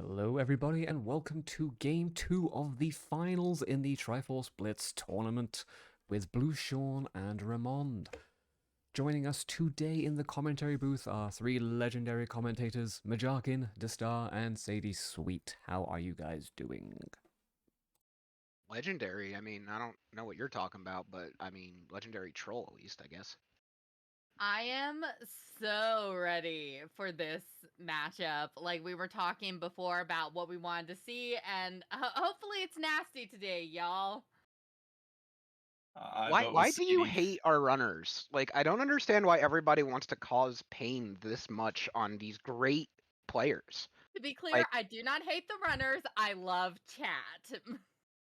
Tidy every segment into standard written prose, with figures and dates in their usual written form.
Hello everybody and welcome to Game 2 of the finals in the Triforce Blitz tournament with Blueseangfh2 and Ramond. Joining us today in the commentary booth are three legendary commentators, Majarkin, Star, and SadieSweet. How are you guys doing? Legendary? I mean, I don't know what you're talking about, but I mean, legendary troll at least, I guess. I am so ready for this matchup. Like we were talking before about what we wanted to see, and hopefully it's nasty today, y'all. Why do you hate our runners? Like, I don't understand why everybody wants to cause pain this much on these great players. To be clear, I do not hate the runners. I love chat.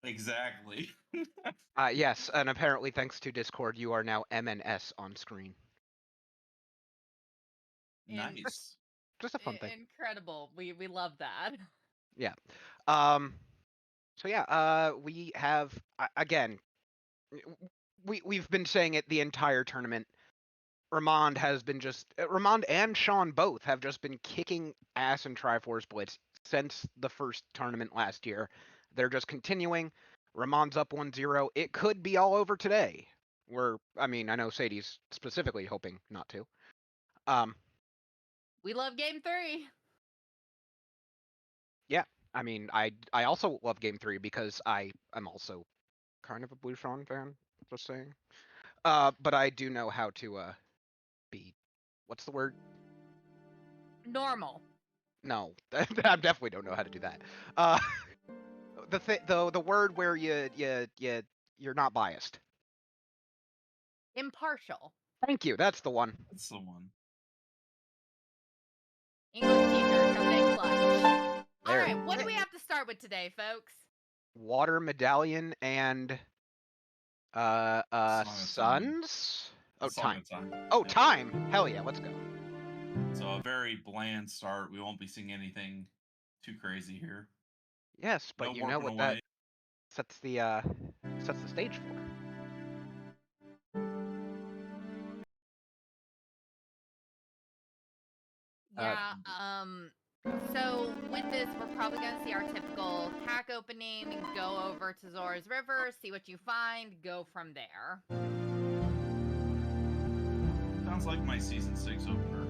Exactly. Yes, and apparently thanks to Discord, you are now MNS on screen. Nice. Just a fun thing. Incredible. We love that. Yeah. So yeah, we have again. We've been saying it the entire tournament. Ramond and Sean both have just been kicking ass in Triforce Blitz since the first tournament last year. They're just continuing. Ramond's up 1-0. It could be all over today. I know Sadie's specifically hoping not to. We love game 3. Yeah, I mean, I also love game 3 because I am also kind of a Blueseangfh2 fan, just saying. But I do know how to be, what's the word? Normal. No, I definitely don't know how to do that. The word where you're not biased. Impartial. Thank you. That's the one. That's the one. English teacher coming in clutch. There. All right, what do we have to start with today, folks? Water medallion and suns. Oh, time. Oh, yeah. time. Hell yeah, let's go. So a very bland start. We won't be seeing anything too crazy here. Yes, but no you know what away. that sets the stage for. Yeah, so with this, we're probably going to see our typical pack opening, go over to Zora's River, see what you find, go from there. Sounds like my Season 6 opener.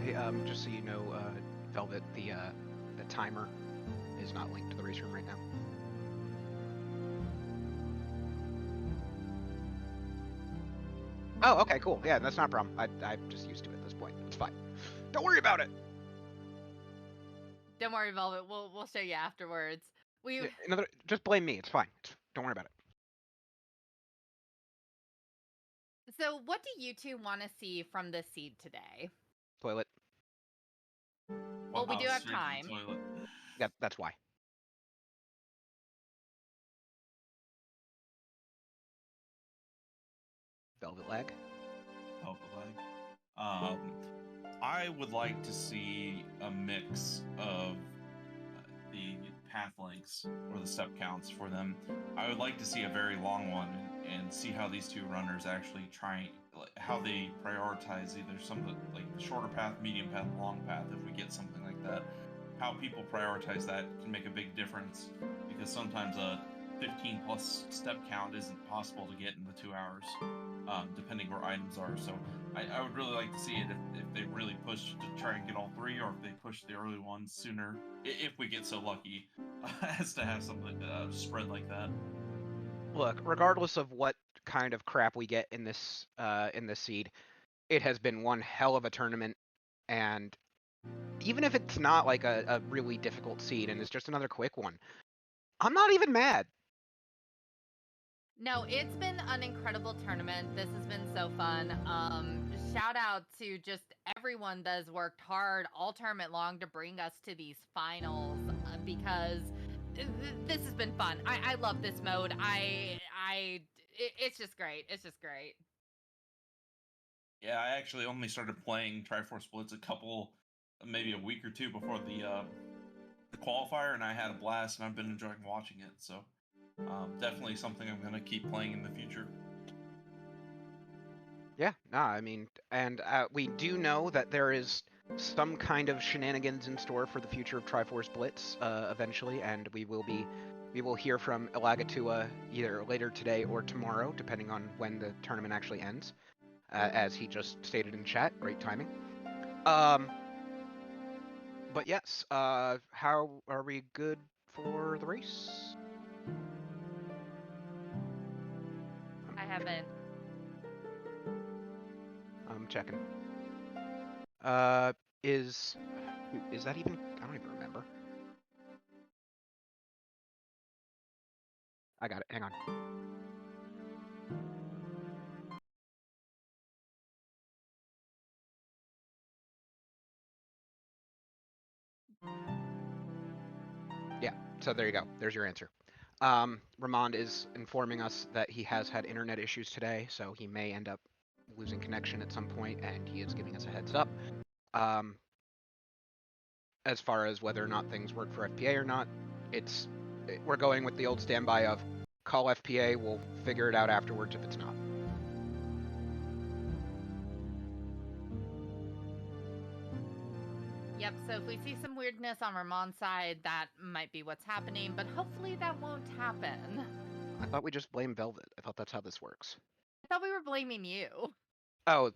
Hey, just so you know, Velvet, the timer is not linked to the race room right now. Oh, okay, cool. Yeah, that's not a problem. I'm just used to it at this point. It's fine. Don't worry about it. Don't worry, Velvet. We'll show you afterwards. Just blame me. It's fine. Don't worry about it. So, what do you two want to see from this seed today? Toilet. Well, we do have time. Yeah, that's why. Velvet lag. I would like to see a mix of the path lengths or the step counts for them. I would like to see a very long one and see how these two runners actually how they prioritize either some like the shorter path, medium path, long path. If we get something like that, how people prioritize that can make a big difference, because sometimes a 15 plus step count isn't possible to get in the 2 hours, depending where items are. So I would really like to see it if they really push to try and get all 3, or if they push the early ones sooner, if we get so lucky as to have something spread like that. Look, regardless of what kind of crap we get in this seed, it has been one hell of a tournament, and even if it's not like a really difficult seed and it's just another quick one, I'm not even mad. No, it's been an incredible tournament. This has been so fun. Shout out to just everyone that has worked hard all tournament long to bring us to these finals, because this has been fun. I love this mode. It's just great. It's just great. Yeah, I actually only started playing Triforce Blitz maybe a week or two before the qualifier, and I had a blast, and I've been enjoying watching it. So definitely something I'm going to keep playing in the future. Yeah, I mean, and we do know that there is some kind of shenanigans in store for the future of Triforce Blitz eventually, and we will hear from Elagatua either later today or tomorrow, depending on when the tournament actually ends. As he just stated in chat, great timing. But yes, how are we good for the race? I haven't. I'm checking. Is that even? I don't even remember. I got it. Hang on. Yeah. So there you go. There's your answer. Ramond is informing us that he has had internet issues today, so he may end up losing connection at some point, and he is giving us a heads up. As far as whether or not things work for FPA or not, we're going with the old standby of call FPA, we'll figure it out afterwards if it's not. Yep, so if we see some weirdness on Ramond's side, that might be what's happening, but hopefully that won't happen. I thought we just blame Velvet. I thought that's how this works. I thought we were blaming you. Oh,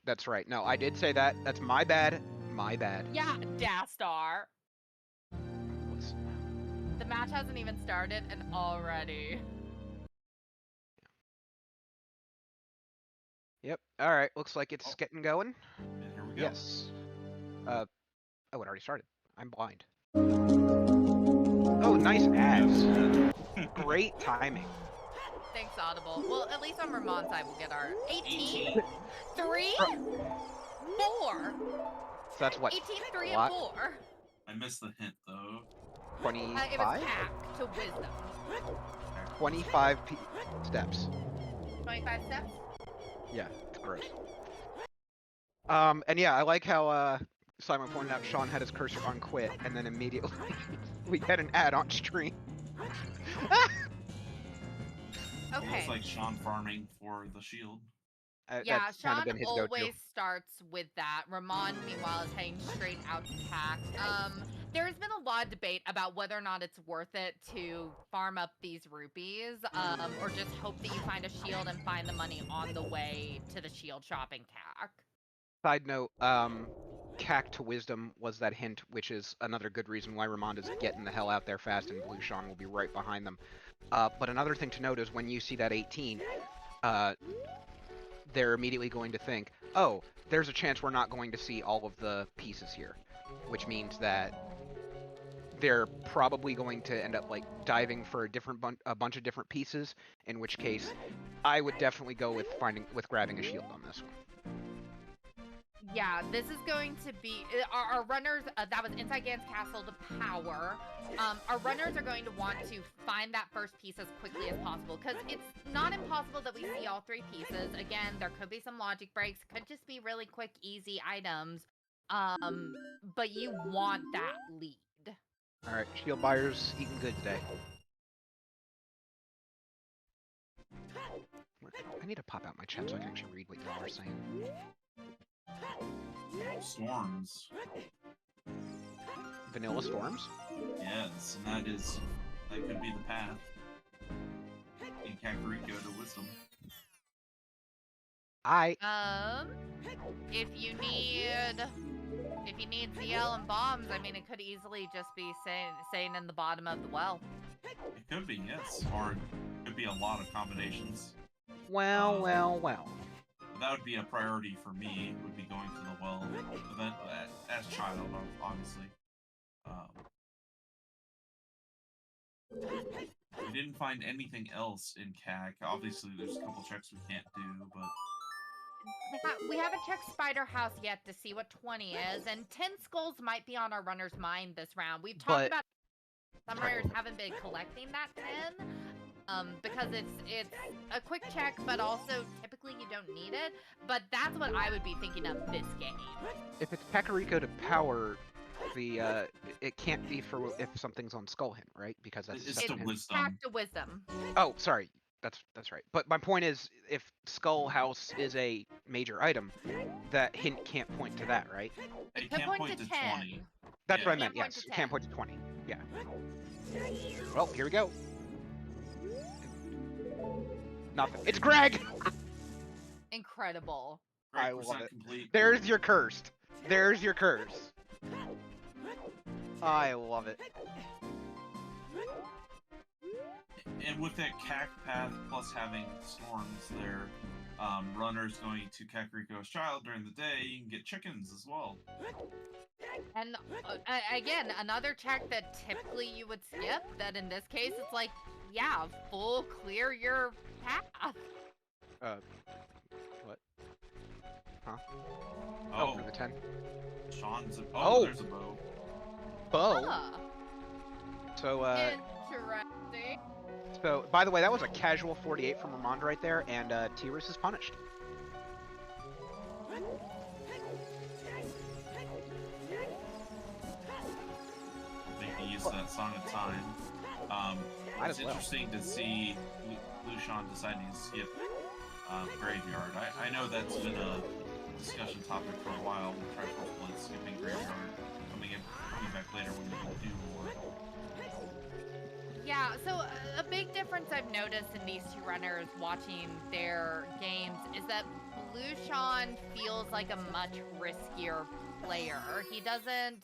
that's right. No, I did say that. That's my bad. My bad. Yeah, Dastar. Listen. The match hasn't even started, and already. Yep. All right. Looks like it's getting going. And here we go. Yes. Oh, it already started. I'm blind. Oh, nice ads. Great timing. Thanks, Audible. Well, at least on Ramond's side, we'll get our 18, 3, 4. So that's what? 18, 3, What? and 4. I missed the hint though. 25? It was hack to wisdom. 25 steps. 25 steps? Yeah, it's gross. And yeah, I like how Simon pointed out Sean had his cursor on quit, and then immediately we had an ad on stream. Okay. It's like Sean farming for the shield. Yeah, That's kind Sean of been his always go-to. starts with that. Ramond, meanwhile, is heading straight out to pack. There's been a lot of debate about whether or not it's worth it to farm up these rupees, or just hope that you find a shield and find the money on the way to the shield shop in CAC. Side note, CAC to wisdom was that hint, which is another good reason why Ramond is getting the hell out there fast, and Blue Sean will be right behind them. But another thing to note is when you see that 18, they're immediately going to think, oh, there's a chance we're not going to see all of the pieces here, which means that they're probably going to end up like diving for a bunch of different pieces, in which case I would definitely go with grabbing a shield on this one. Yeah, this is going to be our runners. That was inside Gan's castle to power. Our runners are going to want to find that first piece as quickly as possible, because it's not impossible that we see all three pieces. Again, there could be some logic breaks. Could just be really quick, easy items. But you want that lead. All right, shield buyers eating good today. I need to pop out my chat so I can actually read what y'all are saying. Storms. Vanilla storms? Yes, and that could be the path. In Kakariko to wisdom. If you need ZL and bombs, I mean, it could easily just be saying in the bottom of the well. It could be, yes, or it could be a lot of combinations. Well. That would be a priority for me, would be going to the well event as child, obviously. We didn't find anything else in CAC. Obviously, there's a couple checks we can't do, but... We haven't checked Spider House yet to see what 20 is, and 10 skulls might be on our runner's mind this round. We've talked about some runners haven't been collecting that 10, because it's a quick check, but also typically you don't need it. But that's what I would be thinking of this game. If it's Kakariko to power, it can't be for if something's on Skull Hint, right? Because that's it's separate to hint. wisdom. Back to wisdom. Oh, sorry. That's right. But my point is, if Skull House is a major item, that hint can't point to that, right? It It could can't point to 10. 20. That's Yeah. what I It meant. can't point Yes, to it can't 10. point to 20. Yeah. Well, here we go. Nothing. It's Greg. Incredible. Great I love percent it. complete. There's your cursed. There's your curse. I love it. And with that CAC path plus having storms there, runners going to Kakariko's Child during the day, you can get chickens as well. And again, another check that typically you would skip, that in this case it's like, yeah, full clear your path. What? Huh? Oh, For the 10. Sean's a Oh. there's a bow. Bow. Huh. So, Interesting. so by the way, that was a casual 48 from Ramond right there, and Tyrus is punished. Making use of that Song of Time. Might It's as well. interesting to see Blueshawn deciding to skip Graveyard. I know that's been a discussion topic for a while with Triforce Blitz skipping Graveyard, coming back later when you can do more. Yeah, so a big difference I've noticed in these two runners watching their games is that Blueshawn feels like a much riskier player. He doesn't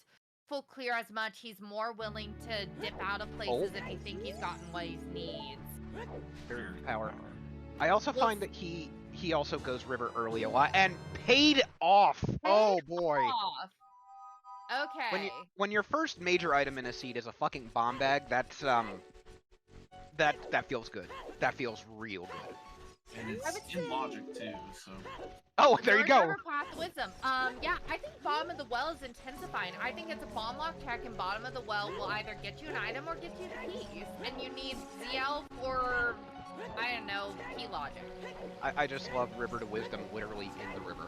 full clear as much. He's more willing to dip out of places if he thinks he's gotten what he needs. Very power. I also find that he also goes river early a lot and paid off. Oh boy. Off. Okay. When your first major item in a seed is a fucking bomb bag, that's that feels good. That feels real good. And I it's would in say- logic too, so Oh, there you Your go. River Path of Wisdom. Yeah, I think Bottom of the Well is intensifying. I think it's a bomb lock check, and Bottom of the Well will either get you an item or get you the keys. And you need ZL for, I don't know, key logic. I just love River to Wisdom literally in the river.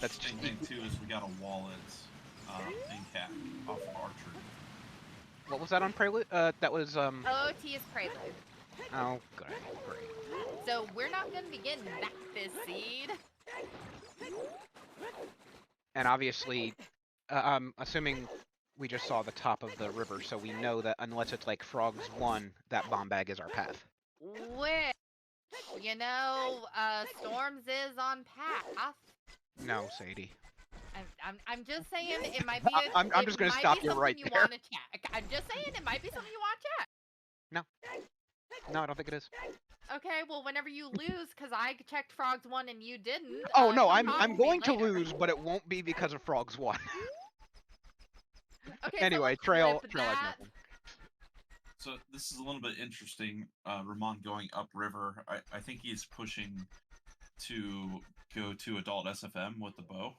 That's interesting just- thing too is we got a wallet in CAC off of Archer. What was that on Prelude? That was OT is Prelude. oh good, great. So we're not going to be getting back this seed. And obviously, I'm assuming we just saw the top of the river, so we know that unless it's like Frogs 1, that bomb bag is our path. Which, you know, Storms is on path. No, Sadie. I'm just saying it might be. I'm just gonna stop you right you there. Want to check. I'm just saying it might be something you want to check. No, I don't think it is. Okay, well, whenever you lose, because I checked Frogs 1 and you didn't. Oh no, come talk I'm me going to later. lose, but it won't be because of Frogs 1. Okay, so Anyway, let's Trail flip has that. nothing. So this is a little bit interesting. Ramond going upriver. I think he's pushing to go to adult SFM with the bow,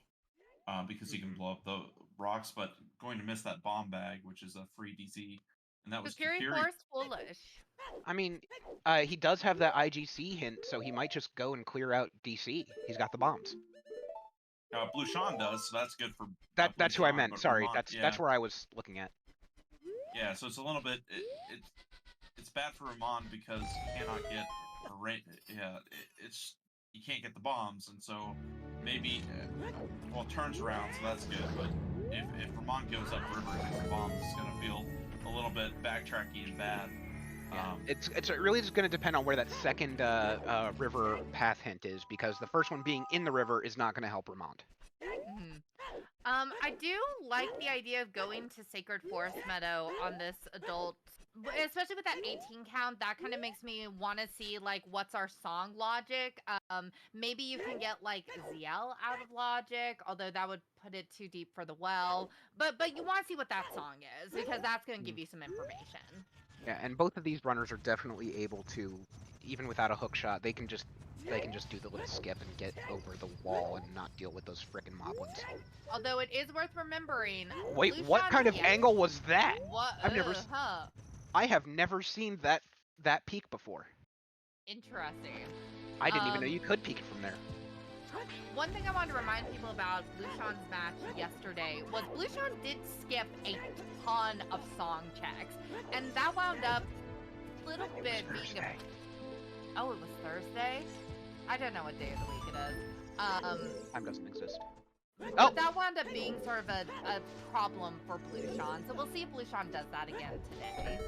because he can blow up the rocks, but going to miss that bomb bag, which is a free DC, and that was Security Kukiri. Force foolish. I mean, he does have that IGC hint, so he might just go and clear out DC. He's got the bombs. Blue Sean does, so that's good for. That's who I Blueshawn, meant. but Sorry, Ramond- that's where I was looking at. Yeah, so it's a little bit. It's bad for Ramond because he cannot get a rate. Yeah, it's you can't get the bombs, and so maybe well turns around, so that's good. But if Ramond goes up river and gets the bombs, it's gonna feel a little bit backtracky and bad. It's really just going to depend on where that second river path hint is, because the first one being in the river is not going to help Ramond. Mhm. I do like the idea of going to Sacred Forest Meadow on this adult, especially with that 18 count. That kind of makes me want to see like what's our song logic. Maybe you can get like ZL out of logic, although that would put it too deep for the well. But you want to see what that song is, because that's going to give you some information. Yeah, and both of these runners are definitely able to, even without a hook shot, they can just do the little skip and get over the wall and not deal with those frickin' moblins. Although it is worth remembering. Wait, Blue what Shot kind of Yes. angle was that? What? I've never I have never seen that peak before. Interesting. I didn't even know Um, you could peek it from there. One thing I wanted to remind people about Blueshawn's match yesterday was Blueshawn did skip a ton of song checks, and that wound up little It bit was being Thursday. Oh, it was Thursday? I don't know what day of the week it is. Time doesn't exist. Oh! But that wound up being sort of a problem for Blueshawn, so we'll see if Blueshawn does that again today.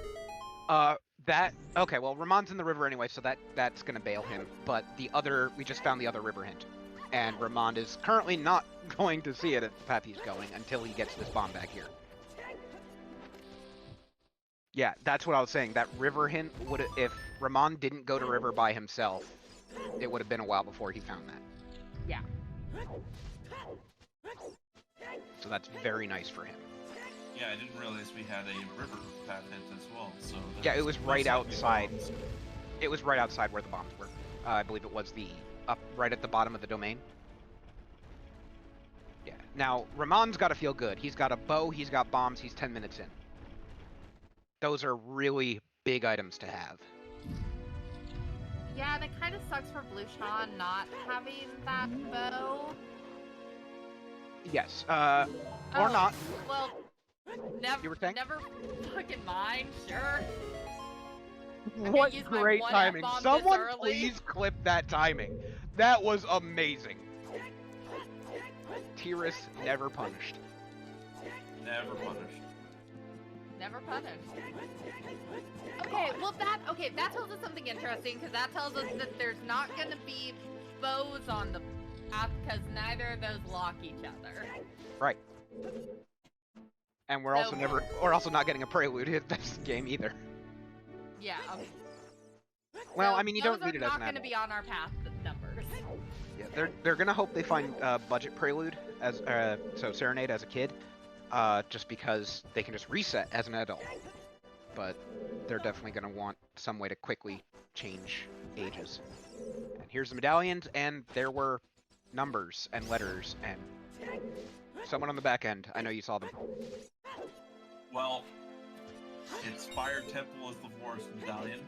Okay, well, Ramond's in the river anyway, so that's gonna bail him. But we just found the other river hint. And Ramond is currently not going to see it at the path he's going until he gets this bomb back here. Yeah, that's what I was saying. That river hint if Ramond didn't go to river by himself, it would have been a while before he found that. Yeah. So that's very nice for him. Yeah, I didn't realize we had a river path hint as well. So Yeah, it was right most likely outside. bombs. It was right outside where the bombs were. I believe it was right at the bottom of the domain. Yeah. Now, Ramond's got to feel good. He's got a bow, he's got bombs, he's 10 minutes in. Those are really big items to have. Yeah, and it kind of sucks for Blueshawn not having that bow. Yes. Or Oh, not. Well, You were saying? never fucking mind, sure. What use my great one timing. F-bomb this Someone early. please clip that timing. That was amazing. Tyrus never punished. Never punished. Never punished. Okay, that tells us something interesting, because that tells us that there's not gonna be bows on the path, because neither of those lock each other. Right. And we're also not getting a prelude in this game either. Yeah. Well, So I mean, you don't those need are it as not an gonna adult. be on our path numbers. Yeah, they're gonna hope they find budget prelude as so Serenade as a kid, just because they can just reset as an adult. But they're definitely gonna want some way to quickly change ages. And here's the medallions, and there were numbers and letters and someone on the back end. I know you saw them. Well, it's Fire Temple is the forest medallion.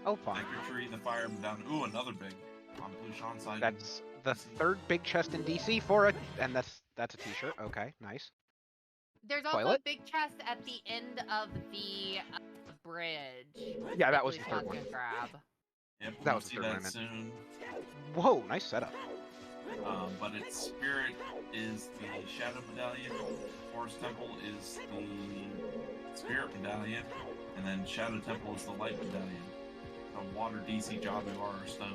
Oh, fine. Sacred Tree, the fire medallion. Ooh, another big on Blueshawn's side. That's the third big chest in DC for it, and that's a T-shirt. Okay, nice. There's also Toilet? a big chest at the end of the bridge. Yeah, that was the third Blueshawn's one. gonna grab. Yep, that we'll was the see third one I that meant. soon. Whoa, nice setup. But its spirit is the Shadow Medallion. Forest Temple is the Spirit Medallion, and then Shadow Temple is the Light Medallion. A Water DC Job of our stone.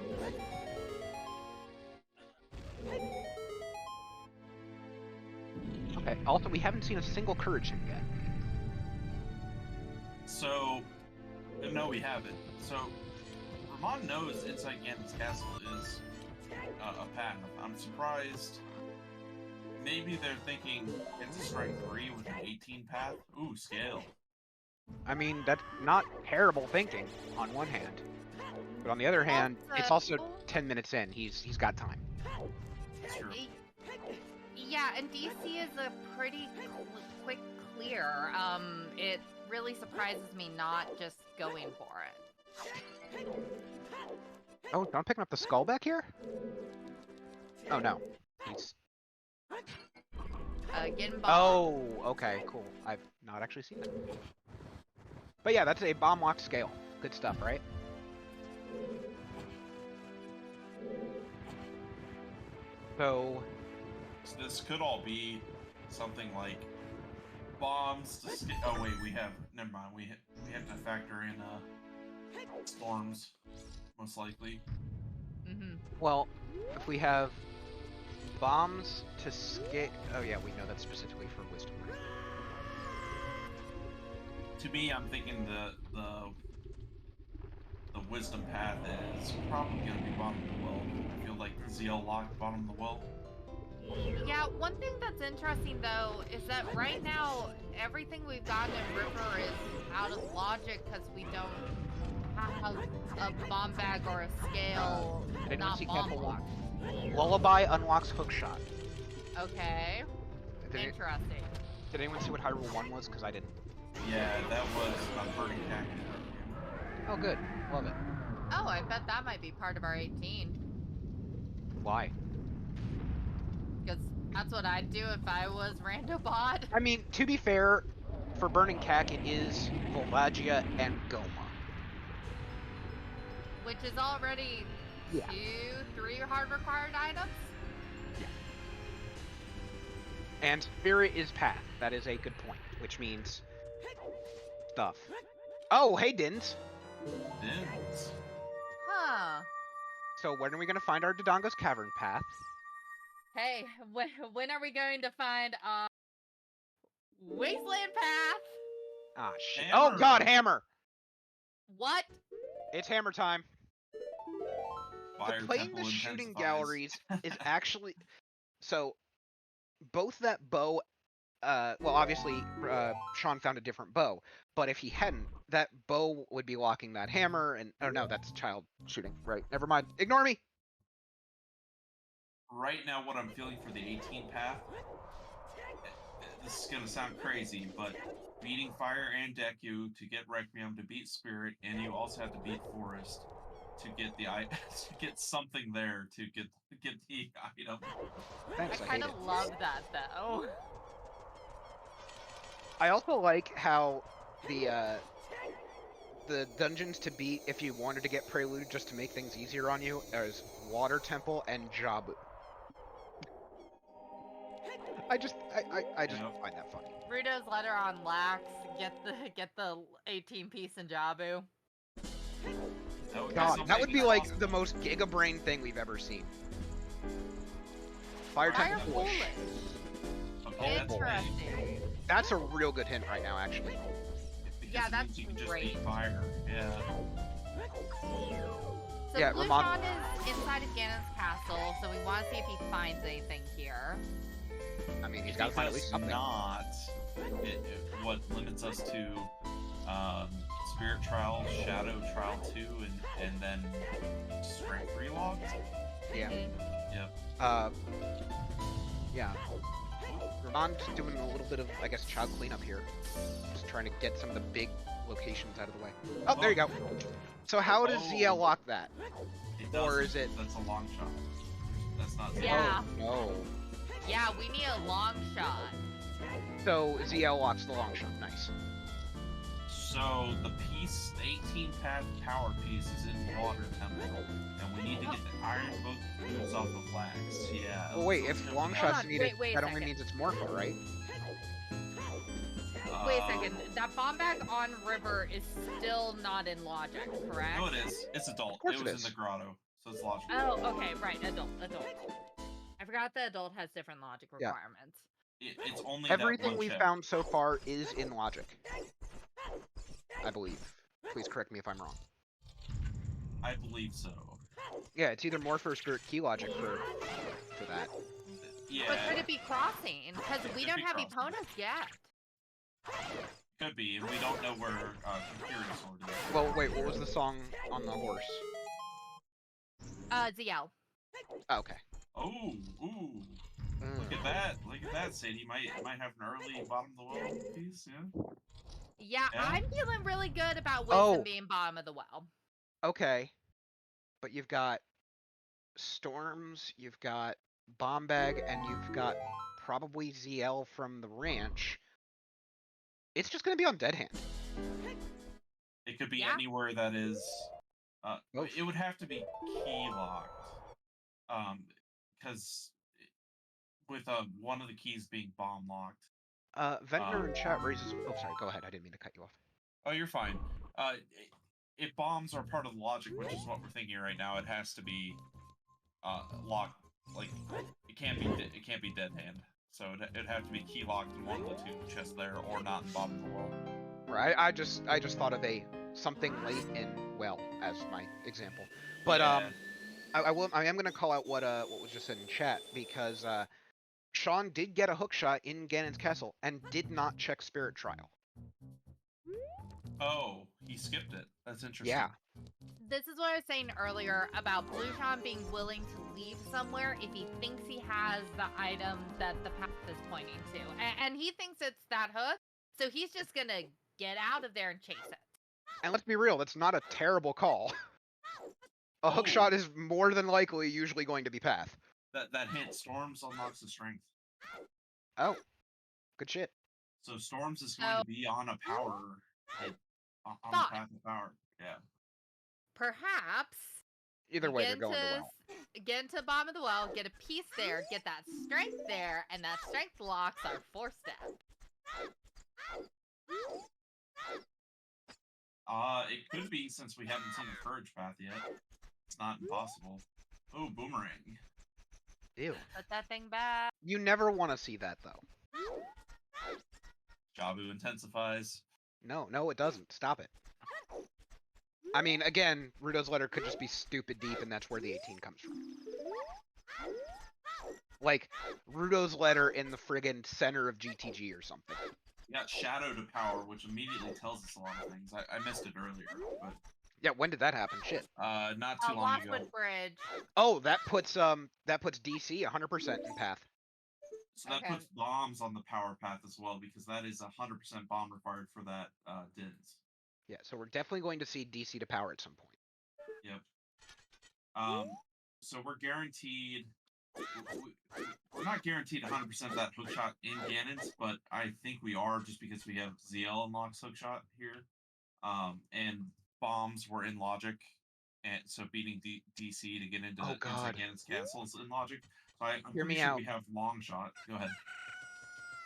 Okay. Also, we haven't seen a single courage hint yet. So, no, we haven't. So, Ramond knows inside Ganon's castle is a path. I'm surprised. Maybe they're thinking it's a strength 3 with an 18 path. Ooh, scale. I mean, that's not terrible thinking on one hand, but on the other hand, it's also 10 minutes in. He's got time. That's true. Yeah, and DC is a pretty quick clear. It really surprises me not just going for it. Oh, Don picking up the skull back here? Oh no, he's. Getting bombed. Oh, okay, cool. I've not actually seen that. But yeah, that's a bomb lock scale. Good stuff, right? So This could all be something like bombs to oh wait, never mind. We have to factor in storms, most likely. well, if we have bombs to scale. Oh yeah, we know that's specifically for wisdom. To me, I'm thinking the wisdom path is probably going to be bottom of the well. I feel like ZL locked bottom of the well. Yeah, one thing that's interesting though is that right now everything we've gotten in River is out of logic because we don't have a bomb bag or a scale Did anyone not see bomb Capital? locked. Lullaby unlocks hookshot. Okay, Did, interesting. did anyone see what Hyrule 1 was? Because I didn't. Yeah, that was a burning cactus. Oh, good. Love it. Oh, I bet that might be part of our 18. Why? Because that's what I'd do if I was Randobot. I mean, to be fair, for Burning Cack, it is Volvagia and Goma. which is already Yeah. 3 hard required items. And Spirit is path. That is a good point, which means stuff. Oh, hey, Dins. Dins. Huh. So when are we going to find our Dodongo's Cavern path? Hey, when are we going to find Wasteland Path? Ah, shit. Hammer. Oh, God, Hammer! What? It's Hammer time. Fire Playing temple the shooting intensifies. galleries is actually... So, both that bow... well, obviously, Sean found a different bow, but if he hadn't, that bow would be locking that hammer, and... Oh, no, that's child shooting. Right, never mind. Ignore me! Right now, what I'm feeling for the 18 path, this is gonna sound crazy, but beating Fire and Deku to get Requiem, to beat Spirit, and you also have to beat Forest to get the to get something there to get the item. Thanks, I I kind hate of it. love that though. I also like how the dungeons to beat if you wanted to get Prelude just to make things easier on you is Water Temple and Jabu. I just Yeah. find that funny. Rudo's letter on Lax. Get the 18 piece in Jabu. That would be God, something that would be like awesome. the most Giga Brain thing we've ever seen. Fire Fire Temple foolish. Bush. Okay, that's Interesting. That's a real good hint right now, actually. Because Yeah, it that's means you can just great. beat Fire. Yeah. So Yeah, Blue Ramond- Sean is inside of Ganon's castle, so we want to see if he finds anything here. I mean, he's If got to he find at does least something. not, what limits us to Spirit Trial, Shadow Trial 2, and then Strength 3 logs? Yeah. Mhm. Yep. Yeah. Ramond's doing a little bit of, I guess, child cleanup here. Just trying to get some of the big locations out of the way. Oh, there you go. So how does Oh. ZL lock that? It Or doesn't. is it- That's a long shot. That's not zero. Yeah. Oh, no. Yeah, we need a long shot. So ZL locks the long shot. Nice. So the piece, the 18 path power piece is in Water Temple, and we need to get the Iron Boots off of Lax. Yeah. Well, wait, let's if go long for Hold shots on, needed, wait a that only second. means it's Morpho, right? Wait a second. That bomb bag on river is still not in logic, correct? No, it is. It's adult. Of course It it was is. in the grotto, so it's logical. Oh, okay, right. Adult. I forgot the adult has different logic Yeah. requirements. It's only Everything that one we've check. found so far is in logic. I believe. Please correct me if I'm wrong. I believe so. Yeah, it's either Morpho or Spirit Key logic for that. Yeah. But could it be crossing? Because It we could don't be have crossing. Eponas yet. Could be, and we don't know where Imperial Sword is. Well, wait, what was the song on the horse? ZL. Oh, okay. Oh, ooh. Look Mm. at that. Look at that, Sadie. Might have an early bottom of the well piece, yeah? Yeah, Yeah. I'm feeling really good about Wisdom Oh. being bottom of the well. Okay. But you've got Storms, you've got Bombag, and you've got probably ZL from the ranch. It's just gonna be on Dead Hand. It could be Yeah. anywhere that is. Both. It would have to be key locked. Because with one of the keys being bomb locked. Ventnor in chat raises... Oh, sorry, go ahead. I didn't mean to cut you off. Oh, you're fine. If bombs are part of the logic, which is what we're thinking right now, it has to be locked. Like it can't be dead hand. So it'd have to be key locked in one of the two chests there, or not in bottom of the wall. Right, I just thought of something late in well as my example. But Yeah. I am gonna call out what was just said in chat, because Sean did get a hook shot in Ganon's castle and did not check Spirit Trial. Oh, he skipped it. That's interesting. Yeah. This is what I was saying earlier about Blue Sean being willing to leave somewhere if he thinks he has the item that the path is pointing to. And he thinks it's that hook, so he's just gonna get out of there and chase it. And let's be real, that's not a terrible call. A hook Oh. shot is more than likely usually going to be path. That hint, Storms unlocks the strength. Oh, good shit. So Storms is going to be on a power hit. On the Thought. path of power. Yeah. perhaps Either way, they're get going to into well. get into bottom of the well, get a piece there, get that strength there, and that strength locks our 4-step. It could be, since we haven't seen the courage path yet. It's not impossible. Oh, boomerang. Ew. Put that thing back. You never want to see that, though. Jabu intensifies. No, it doesn't. Stop it. I mean, again, Rudo's letter could just be stupid deep, and that's where the 18 comes from. Like, Rudo's letter in the friggin' center of GTG or something. We got Shadow to power, which immediately tells us a lot of things. I missed it earlier, but Yeah, when did that happen? Shit. not too long ago. Lockwood Bridge. Oh, that puts DC 100% in path. So that Okay. puts bombs on the power path as well, because that is 100% bomb required for that Dins. Yeah, so we're definitely going to see DC to power at some point. Yep. So we're guaranteed. We're not guaranteed 100% that hookshot in Ganon's, but I think we are, just because we have ZL unlocks hookshot here. And bombs were in logic, and so beating DC to get into inside Ganon's castle is in logic. So I'm Hear pretty me sure out. we have long shot. Go ahead.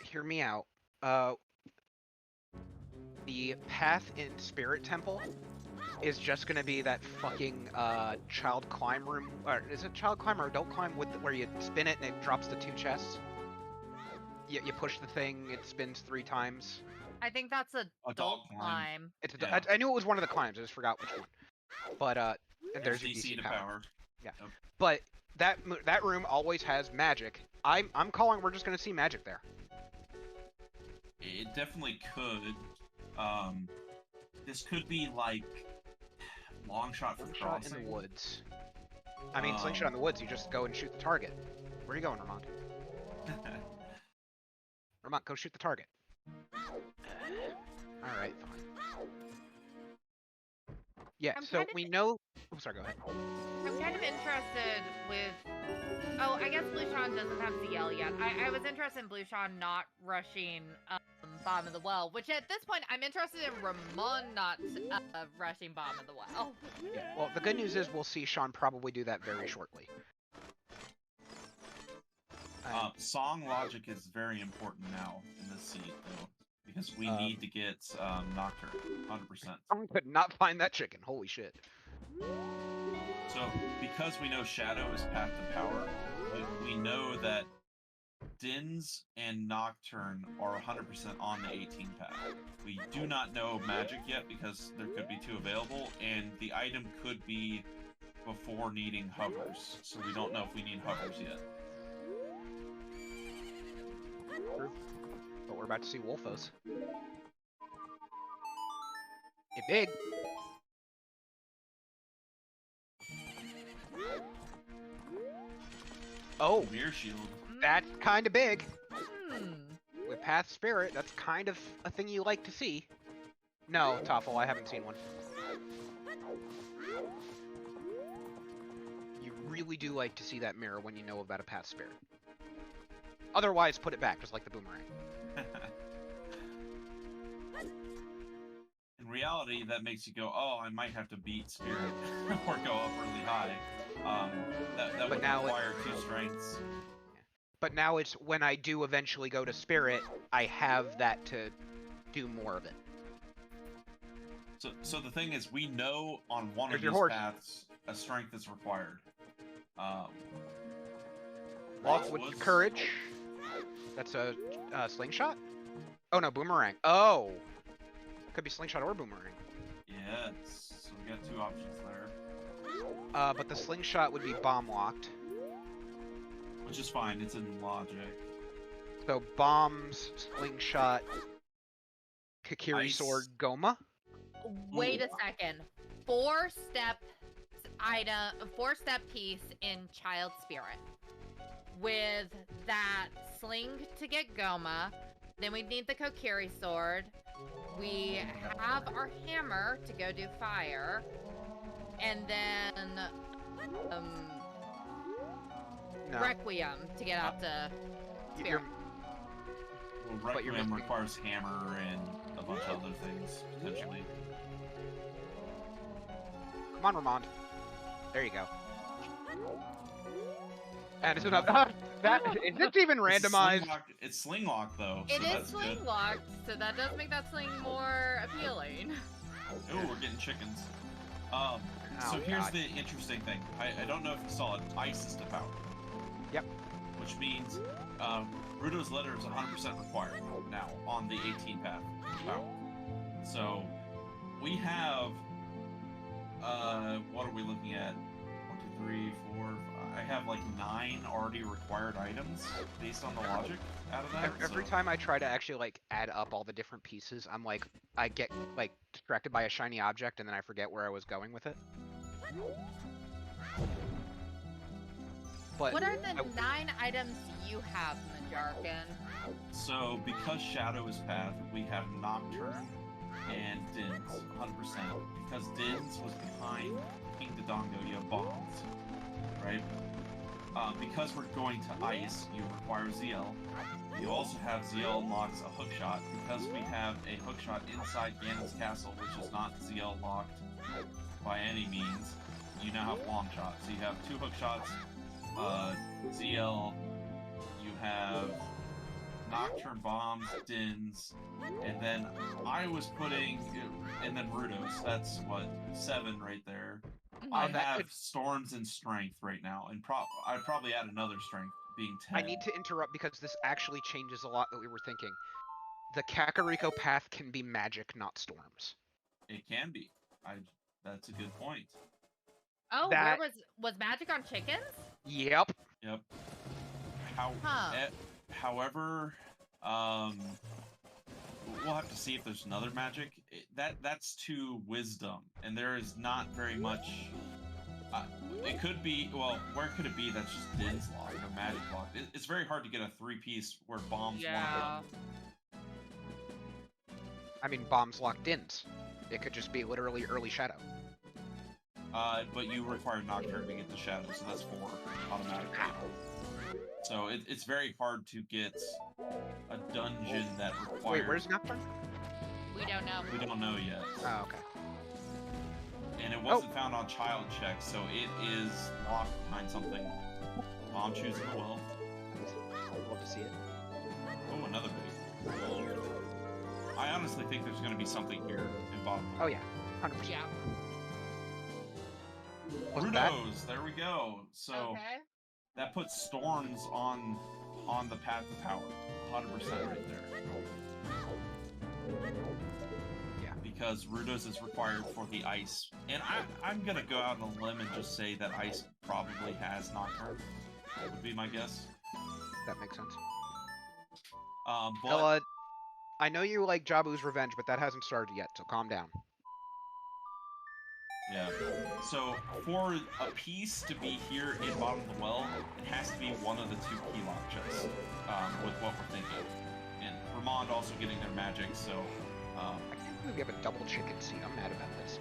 Hear me out. The path in Spirit Temple is just gonna be that fucking child climb room. Or is it child climb or adult climb where you spin it and it drops the 2 chests? You push the thing, it spins 3 times. I think that's a Adult climb. climb. It's Yeah. I knew it was one of the climbs. I just forgot which one. But and there's your DC DC to power. power. Yeah. Yep. But that room always has magic. I'm calling we're just gonna see magic there. It definitely could. This could be like long shot for Slingshot in crossing. the woods. I mean, slingshot in the woods. You just go and shoot the target. Where are you going, Ramond? Ramond, go shoot the target. All right, fine. Yeah. I'm So kind of- we know. Oh, sorry. Go ahead. I'm kind of interested with. Oh, I guess Blueshawn doesn't have ZL yet. I was interested in Blueshawn not rushing bottom of the well, which at this point I'm interested in Ramond not rushing bottom of the well. Yeah. Well, the good news is we'll see Sean probably do that very shortly. Song logic is very important now in this seat, though, because we need to get Nocturne, 100%. I could not find that chicken. Holy shit. So, because we know Shadow is path to power, we know that Dins and Nocturne are 100% on the 18 path. We do not know Magic yet, because there could be 2 available, and the item could be before needing hovers, so we don't know if we need hovers yet. But we're about to see Wolfos. Get big. Oh, Mirror Shield. that's kind of big. Hmm. With Path Spirit, that's kind of a thing you like to see. No, Toffel, I haven't seen one. You really do like to see that mirror when you know about a Path Spirit. Otherwise, put it back, just like the boomerang. In reality, that makes you go, oh, I might have to beat Spirit or go up really high. That would now require 2 strengths. But now it's when I do eventually go to Spirit, I have that to do more of it. So the thing is, we know on one There's of your these horse. paths a strength is required. Walk with Woods- courage. That's a slingshot? Oh no, boomerang. Oh! Could be slingshot or boomerang. Yes. So we got 2 options there, But the slingshot would be bomb locked. which is fine. It's in logic. So bombs, slingshot, Kakiri Ice. sword, Goma. Wait a second. 4-step item, 4-step piece in Child Spirit. With that sling to get Goma, then we need the Kokiri sword. We have our hammer to go do fire, and then No. Requiem to get out to You're- Spirit. Well, But you're Requiem missing- requires hammer and a bunch of other things, potentially. Come on, Ramond. There you go. And it's another. That is this even randomized? It's sling lock though. It so is that's sling good. locked, so that does make that sling more appealing. Oh, we're getting chickens. Oh, So here's God. the interesting thing. I don't know if you saw it. Ice is the power. Yep. Which means Rudo's letter is 100% required now on the 18 path power. So we have what are we looking at? 1, 2, 3, 4. I have like 9 already required items based on the logic out of that. Every time I try to actually like add up all the different pieces, I'm like, I get like distracted by a shiny object and then I forget where I was going with it. But What are the 9 items you have, Majarkin? So because Shadow is path, we have Nocturne and Dins 100%. Because Dins was behind King Dodongo, you have bombs, right? Because we're going to ice, you require ZL. You also have ZL unlocks a hookshot. Because we have a hookshot inside Ganon's castle, which is not ZL locked by any means, you now have long shot. So you have 2 hookshots, ZL, you have Nocturne bombs, Dins, and then I was putting, and then Rudos, that's what, 7 right there. I that have could- Storms and Strength right now, and I'd probably add another Strength, being 10. I need to interrupt because this actually changes a lot that we were thinking. The Kakariko path can be magic, not storms. It can be. That's a good point. Oh, That- where was magic on chickens? Yep. Yep. Huh. However, we'll have to see if there's another magic. That's to wisdom, and there is not very much. It could be. Well, where could it be? That's just Din's lock or magic lock. It's very hard to get a 3-piece where bombs. Yeah. I mean, bombs locked ins. It could just be literally early shadow. But you require Nocturne to get the shadow, so that's 4 automatically. So it's very hard to get a dungeon that requires. Wait, where's Nocturne? We don't know. We don't know yet. Oh, okay. And it wasn't found on child check, so it is locked behind something. Mom choosing the well. I'd love to see it. Oh, another big. I honestly think there's going to be something here in bottom. Oh yeah, 100%. Yeah. Wasn't bad. Rudos, there we go. So Okay. that puts Storms on the path to power, 100% right there. Yeah. Because Rudos is required for the ice, and I'm gonna go out on a limb and just say that ice probably has Nocturne. Would be my guess. That makes sense. But Ella, I know you like Jabu's Revenge, but that hasn't started yet, so calm down. yeah. So for a piece to be here in bottom of the well, it has to be one of the 2 key lock chests. With what we're thinking, and Ramond also getting their magic, so. I can't believe we have a double chicken seat. I'm mad about this.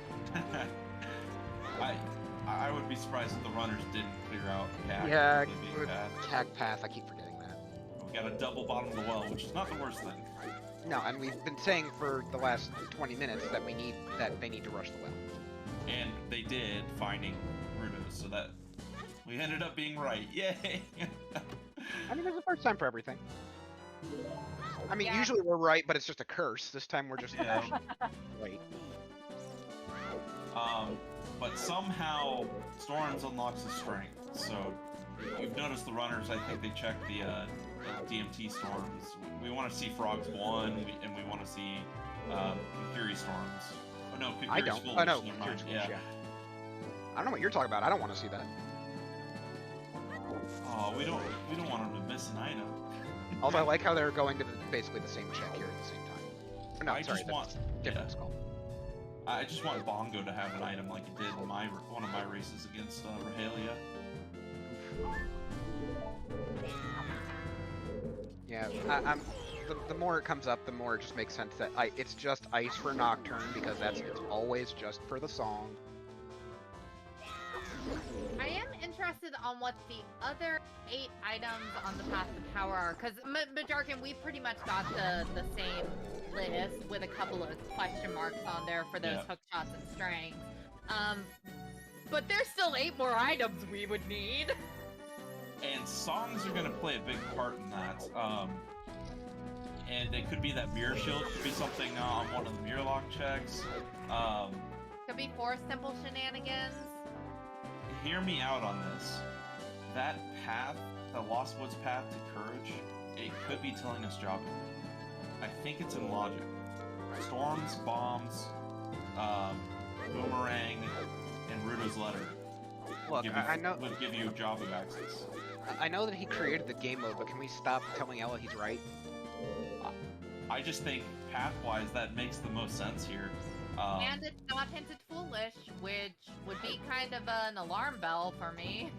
I would be surprised if the runners didn't clear out CAC. Yeah, being with bad. CAC path. I keep forgetting that. We got a double bottom of the well, which is not the worst thing. No, and we've been saying for the last 20 minutes that they need to rush the well. And they did, finding Rudos, so that we ended up being right. Yay! I mean, there's a first time for everything. I mean, Yeah. usually we're right, but it's just a curse. This time we're just Yeah. right. But somehow Storms unlocks his strength. So you've noticed the runners. I think they checked the DMT Storms. We want to see Frogs 1, and we want to see Kukuri Storms. Oh no, Kukuri I don't. Schools. Oh no, never Kukuri mind. Schools, Yeah. yeah. I don't know what you're talking about. I don't want to see that. Oh, we don't want him to miss an item. Also, I like how they're going to basically the same check here at the same time. Or no, I sorry, just that's want. different Yeah. skull. I just want Bongo to have an item like he did in one of my races against Rahalia. Yeah, I'm. The more it comes up, the more it just makes sense that it's just ice for Nocturne because it's always just for the song. I am interested on what the other 8 items on the path to power are, because Majarkin, we pretty much got the same list with a couple of question marks on there for those Yeah. hook shots and strengths. But there's still 8 more items we would need. And songs are gonna play a big part in that. And it could be that mirror shield, could be something on one of the mirror lock checks. Could be Forest Temple shenanigans. Hear me out on this. That path, the Lost Woods path to Courage, it could be telling us Jabu. I think it's in logic. Storms, bombs, Boomerang, and Rudo's letter. Look, I know would give you Jabu access. I know that he created the game mode, but can we stop telling Ella he's right? I just think path-wise that makes the most sense here. And it's not hinted foolish, which would be kind of an alarm bell for me.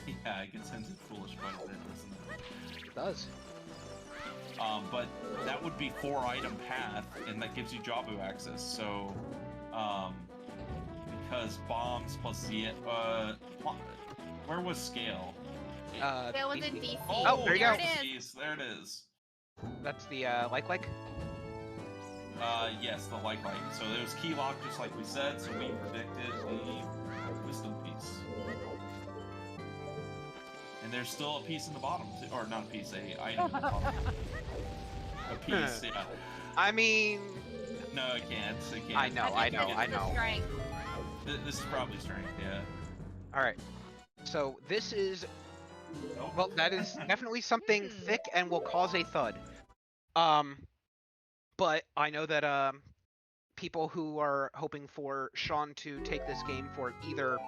Yeah, it gets hinted foolish quite a bit, doesn't it? It does. But that would be 4-item path, and that gives you Jabu access. So, because bombs plus the where was Scale? Scale was in DC. Oh, there you go. It is. There it is. That's the like. Yes, the like. So it was key lock, just like we said. So we predicted the wisdom piece. And there's still a piece in the bottom, or not a piece, a item in the bottom. A piece, yeah. I mean, no, it can't. It can't. I know. Strength. This is probably strength, yeah. All right. So this is, well, that is definitely something thick and will cause a thud. But I know that people who are hoping for Sean to take this game for either,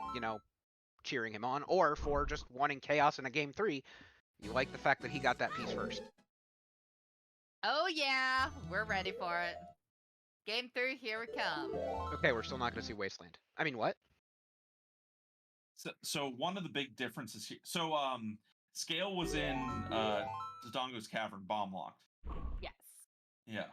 cheering him on, or for just wanting chaos in a game 3, you like the fact that he got that piece first. Oh yeah, we're ready for it. Game 3, here we come. Okay, we're still not going to see Wasteland. I mean, what? So one of the big differences here. So Scale was in Dodongo's Cavern, bomb locked. Yes. Yeah.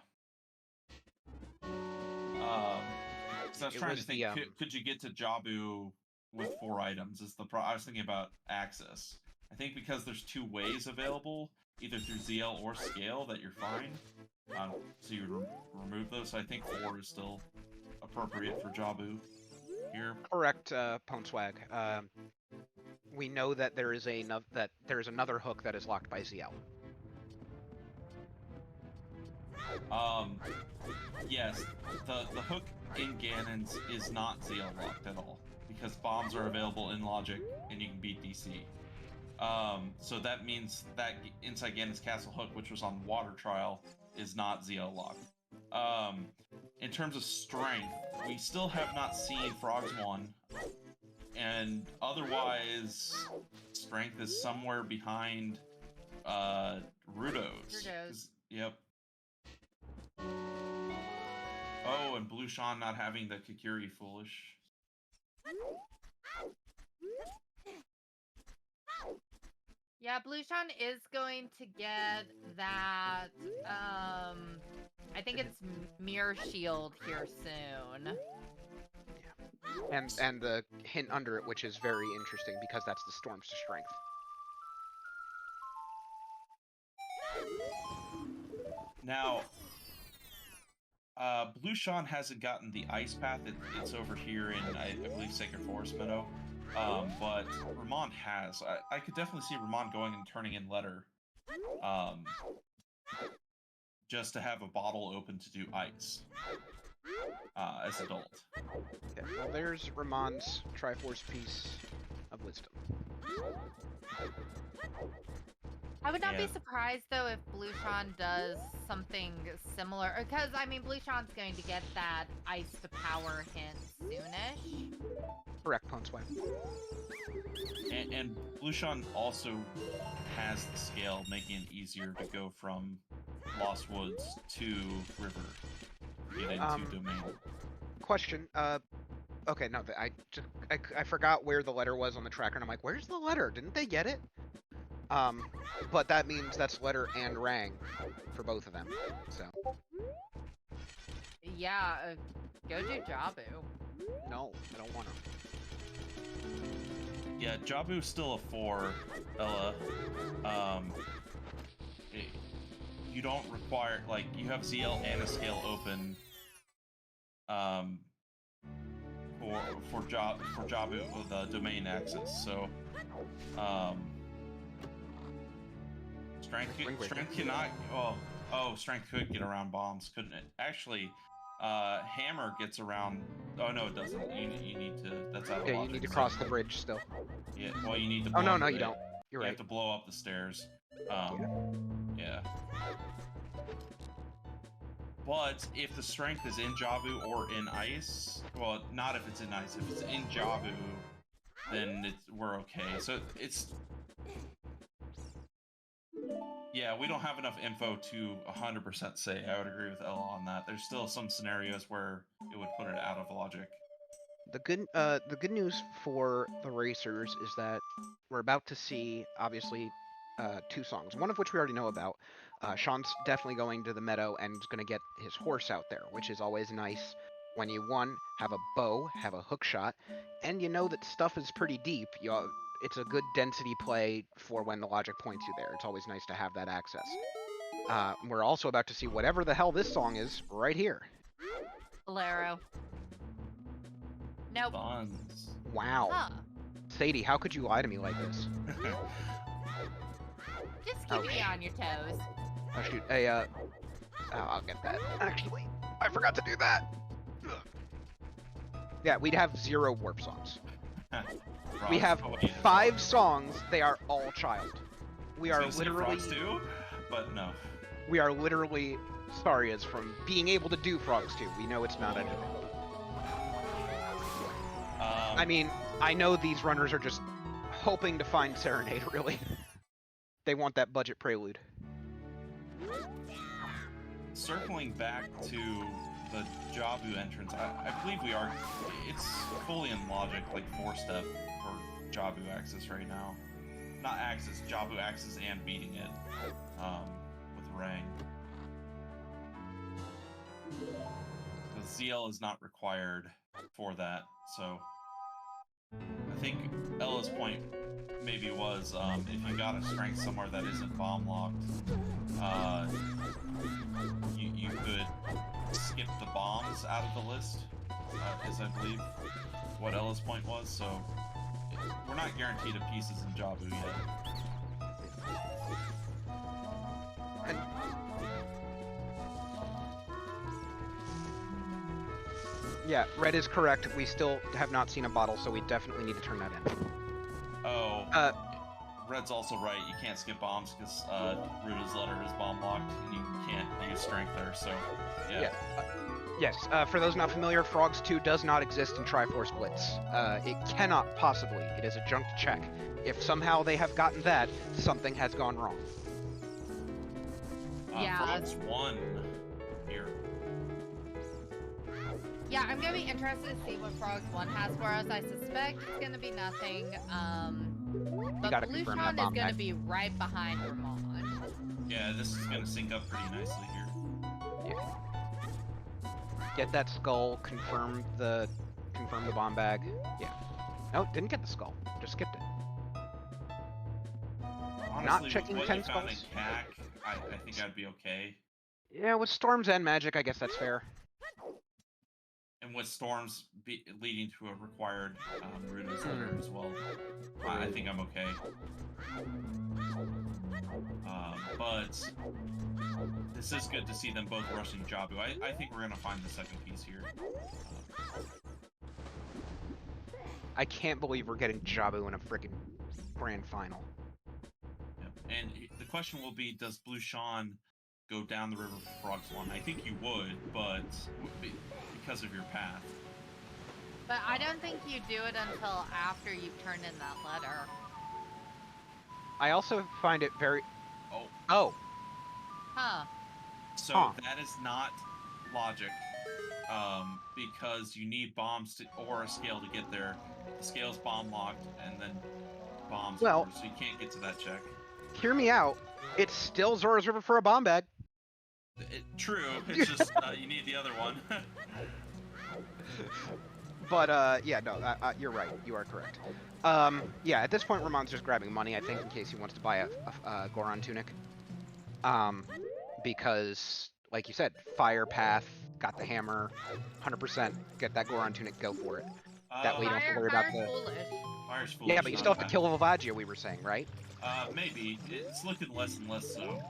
So I was trying to think, could you get to Jabu with 4 items? I was thinking about access. I think because there's 2 ways available, either through ZL or Scale, that you're fine. So you remove those. So I think 4 is still appropriate for Jabu here. Correct, Ponswag. We know that there is another hook that is locked by ZL. Yes, the hook in Ganon's is not ZL locked at all, because bombs are available in Logic and you can beat DC. So that means that inside Ganon's Castle hook, which was on Water Trial, is not ZL locked. In terms of strength, we still have not seen Frog's one, and otherwise, strength is somewhere behind Rudo's. Yep. Oh, and Blueseangfh2 not having the Kikiri foolish. Yeah, Blueseangfh2 is going to get that, I think it's Mirror Shield here soon. Yeah. And the hint under it, which is very interesting, because that's the Storms to Strength. Now, Blueseangfh2 hasn't gotten the ice path. It's over here in, I believe, Sacred Forest Meadow. But Ramond has. I could definitely see Ramond going and turning in letter. Just to have a bottle open to do ice. As adult. Yeah, well, there's Ramond's Triforce piece of wisdom. I would not be surprised, though, if Blueseangfh2 does something similar. Because, I mean, Blueseangfh's going to get that ice to power hint soonish. Correct, Ponswag. And Blueseangfh also has the scale, making it easier to go from Lost Woods to River. Get into Domain. Question, okay, no, I forgot where the letter was on the tracker, and I'm like, where's the letter? Didn't they get it? But that means that's letter and rang for both of them, so. Yeah, go do Jabu. No, I don't want to. Yeah, Jabu's still a 4, Ella. You don't require, you have ZL and a scale open. for Jabu with domain access. So, strength cannot. Strength could get around bombs, couldn't it? Actually, hammer gets around. Oh no, it doesn't. You need to. That's out of Yeah, logic. you need to cross the bridge still. Yeah. Well, you need to. Oh Blow no, up you the- don't. You're You right. have to blow up the stairs. Yeah. But if the strength is in Jabu or in ice, well, not if it's in ice. If it's in Jabu, then we're okay. So it's. Yeah, we don't have enough info to 100% say. I would agree with Ella on that. There's still some scenarios where it would put it out of logic. The good news for the racers is that we're about to see, obviously, 2 songs. One of which we already know about. Sean's definitely going to the meadow and is going to get his horse out there, which is always nice when you, one, have a bow, have a hook shot, and you know that stuff is pretty deep. It's a good density play for when the logic points you there. It's always nice to have that access. We're also about to see whatever the hell this song is right here. Bolero. Nope. Buns. Wow. Huh. Sadie, how could you lie to me like this? Just Oh, keeping you on your toes. Oh shoot, I'll get that. Actually, I forgot to do that. Ugh. Yeah, we'd have 0 warp songs. We have 5 songs, they are all child. We are literally... Frogs too, but no. We are literally Starias from being able to do Frogs 2. We know it's not anything. I mean, I know these runners are just hoping to find Serenade, really. They want that budget prelude. Circling back to the Jabu entrance, I believe we are. It's fully in logic, like 4-step for Jabu access right now. Not access, Jabu access and beating it with Rang. The ZL is not required for that, so I think Ella's point maybe was if you got a strength somewhere that isn't bomb locked, you could skip the bombs out of the list, is I believe what Ella's point was. So we're not guaranteed of pieces in Jabu yet. And yeah, Red is correct. We still have not seen a bottle, so we definitely need to turn that in. Oh, Red's also right. You can't skip bombs because Ruta's letter is bomb locked, and you can't use strength there. So yeah. Yes, for those not familiar, Frogs 2 does not exist in Triforce Blitz. It cannot possibly. It is a junk check. If somehow they have gotten that, something has gone wrong. Yeah. Frogs 1 here. Yeah, I'm gonna be interested to see what Frogs 1 has for us. I suspect it's gonna be nothing. But gotta confirm that Blueseangfh2 is bomb gonna back. be right behind Ramond. Yeah, this is gonna sync up pretty nicely here. Yeah. Get that skull, confirm the bomb bag. Yeah. No, didn't get the skull. Just skipped it. Honestly, checking with 10 what you found in skulls? CAC, I think I'd be okay. Yeah, with Storms and Magic, I guess that's fair. And with Storms leading to a required Ruta's letter as well, I think I'm okay. But this is good to see them both rushing Jabu. I think we're gonna find the second piece here. I can't believe we're getting Jabu in a freaking grand final. Yeah. And the question will be, does Blue Sean go down the river for Frogs 1? I think you would, but because of your path. But I don't think you do it until after you've turned in that letter. I also find it very... Oh. Oh. Huh. So Huh. that is not logic, because you need bombs or a scale to get there. The scale's bomb locked, and then bombs Well- over, so you can't get to that check. Hear me out. It's still Zora's River for a bomb bag. True, it's just you need the other one. But, yeah, no, you're right. You are correct. Yeah, at this point, Ramon's just grabbing money, I think, in case he wants to buy a Goron tunic. Because, like you said, Fire Path, got the hammer, 100%, get that Goron tunic, go for it. That way you don't have to worry about Fire's the... foolish. Fire's foolish. Yeah, but you still have to kill Vavagia, we were saying, right? Maybe. It's looking less and less so.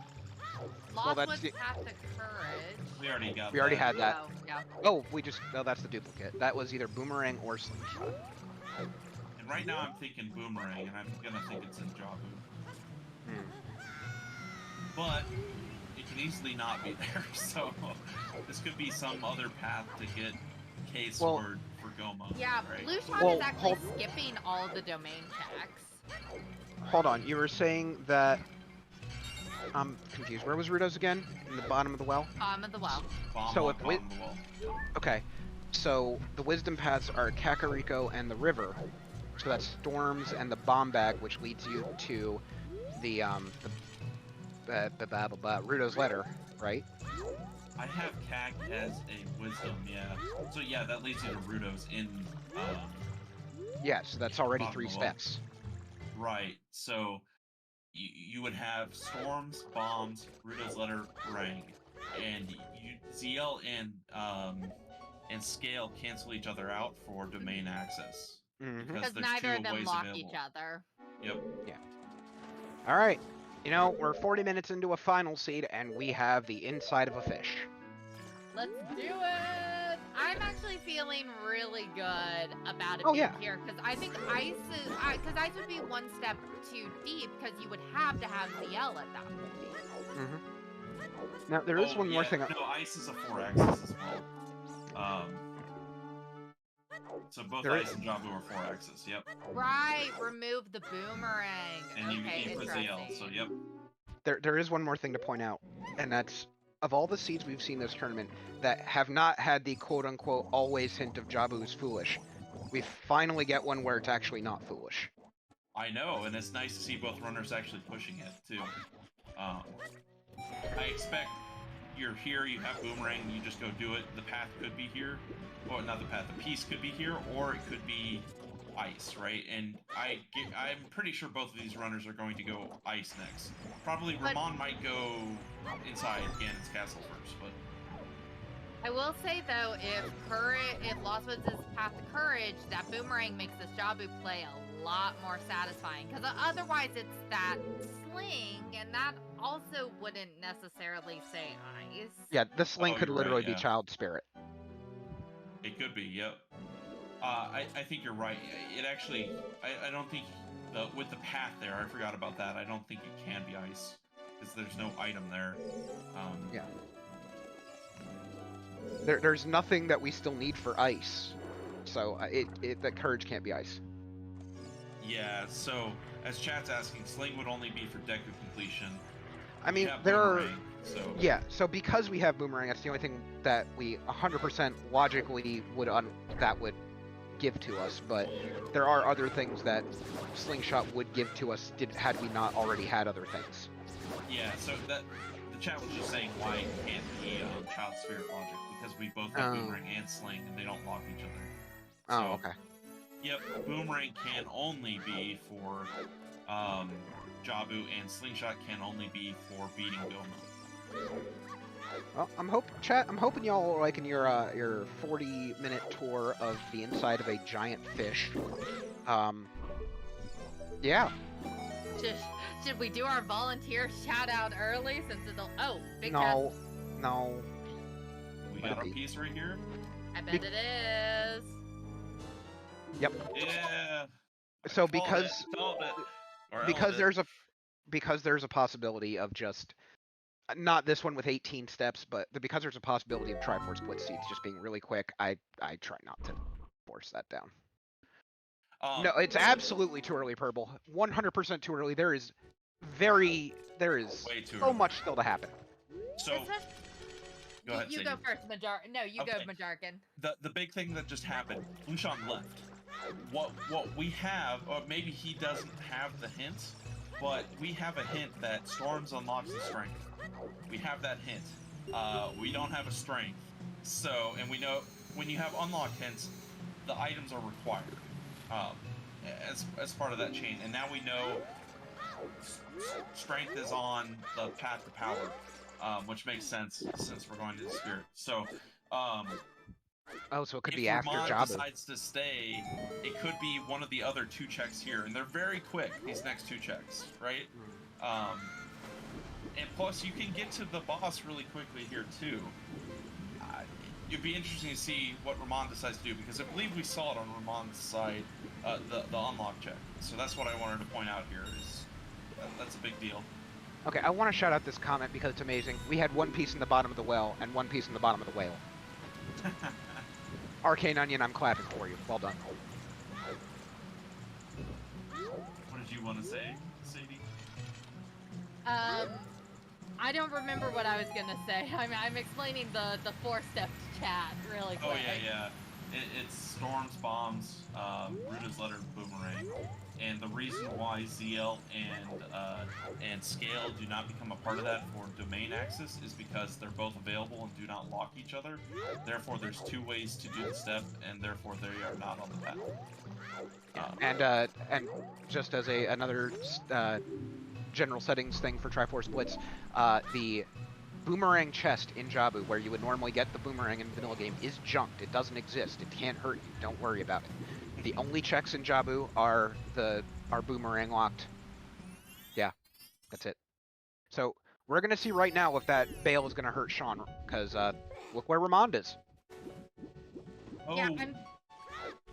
Well, that's Lost the- Path to Courage. We already got We already that. had that. Oh, yeah. Oh, no, that's the duplicate. That was either Boomerang or Slingshot. And right now I'm thinking Boomerang, and I'm gonna think it's in Jabu. But it can easily not be there, so this could be some other path to get K-Sword for Goma. Yeah, right? Blueshot is actually skipping all the domain checks. Hold on, you were saying that... I'm confused. Where was Rudo's again? In the bottom of the well? Bottom of the well. Bomb So on if bottom of the wall. Okay, so the wisdom paths are Kakariko and the river. So that's Storms and the bomb bag, which leads you to the Rudo's letter, right? I have Kak as a wisdom, yeah. So yeah, that leads you to Rudo's in, Yeah, so that's already Bottom 3 of the well. steps. right. So you would have Storms, Bombs, Rudo's letter, Rang, and ZL and Scale cancel each other out for domain access. Because there's neither two of them ways lock available. each other. Yep. All right. You know, we're 40 minutes into a final seed, and we have the inside of a fish. Let's do it! I'm actually feeling really good about it Oh, being yeah. here, because I think Ice would be one step too deep, because you would have to have ZL at that point. Now, there is one more thing. No, Ice is a 4-axis as well. So both There Ice and Jabu are 4-axis, yep. Right, remove the boomerang. And Okay, you put interesting. ZL, so yep. There is one more thing to point out, and that's, of all the seeds we've seen this tournament that have not had the quote-unquote always hint of Jabu is foolish, we finally get one where it's actually not foolish. I know, and it's nice to see both runners actually pushing it, too. I expect you're here, you have Boomerang, you just go do it. The path could be here. Well, not the path, the piece could be here, or it could be Ice, right? And I'm pretty sure both of these runners are going to go Ice next. Probably Ramond might go inside Ganon's castle first, but... I will say though, if Lost Woods is Path to Courage, that boomerang makes this Jabu play a lot more satisfying. Because otherwise it's that sling, and that also wouldn't necessarily say Ice. Yeah, the sling could you're literally right, be yeah. Child Spirit. It could be, yep. I think you're right. It actually, I don't think, with the path there, I forgot about that. I don't think it can be Ice, because there's no item there. Yeah. There's nothing that we still need for Ice, so the Courage can't be Ice. Yeah, so, as chat's asking, Sling would only be for Deku completion. I mean, have there are... Boomerang, so... Yeah, so because we have Boomerang, that's the only thing that we 100% logically would give to us, but there are other things that Slingshot would give to us had we not already had other things. Yeah, so the chat was just saying why it can't be Child Spirit logic, because we both have Boomerang and Sling, and they don't lock each other. So, Oh, okay. Yep, Boomerang can only be for Jabu, and Slingshot can only be for beating Goma. Well, I'm hoping y'all are liking your 40-minute tour of the inside of a giant fish. Yeah. Should we do our volunteer shout out early since it'll... Oh, big No. We Let got it our be. piece right here. I bet it is. Yep. Yeah. So Called it. Or because Element. there's a possibility of just not this one with 18 steps, but because there's a possibility of Triforce Blitz seeds just being really quick, I try not to force that down. No, it's absolutely too early, Purple. 100% too early. There is way too so early. much still to happen. So go ahead. You Sadie. go first, No, you Okay. go, Majarkin. The big thing that just happened, Blueshan left. What we have, or maybe he doesn't have the hint, but we have a hint that Storms unlocks the strength. We have that hint. We don't have a strength. So, and we know when you have unlocked hints, the items are required as part of that chain. And now we know strength is on the path to power, which makes sense since we're going to the spirit. So, Oh, so it could if be after Ramond Jabu. decides to stay, it could be one of the other 2 checks here, and they're very quick. These next 2 checks, right? And plus, you can get to the boss really quickly here too. It'd be interesting to see what Ramond decides to do, because I believe we saw it on Ramond's side, the unlock check. So that's what I wanted to point out here. Is that's a big deal. Okay, I want to shout out this comment because it's amazing. We had one piece in the bottom of the well and one piece in the bottom of the whale. Arcane Onion, I'm clapping for you. Well done. What did you want to say, Sadie? I don't remember what I was gonna say. I'm explaining the 4-step chat really quick. Oh yeah. It's storms, bombs, Ruta's letter, boomerang, and the reason why ZL and scale do not become a part of that for domain access is because they're both available and do not lock each other. Therefore, there's 2 ways to do the step, and therefore they are not on the path. And just as another general settings thing for Triforce Blitz, the boomerang chest in Jabu, where you would normally get the boomerang in the vanilla game, is junked. It doesn't exist. It can't hurt you. Don't worry about it. The only checks in Jabu are boomerang locked. Yeah, that's it. So we're gonna see right now if that bail is gonna hurt Sean, because look where Ramond is. Oh. Yeah, I'm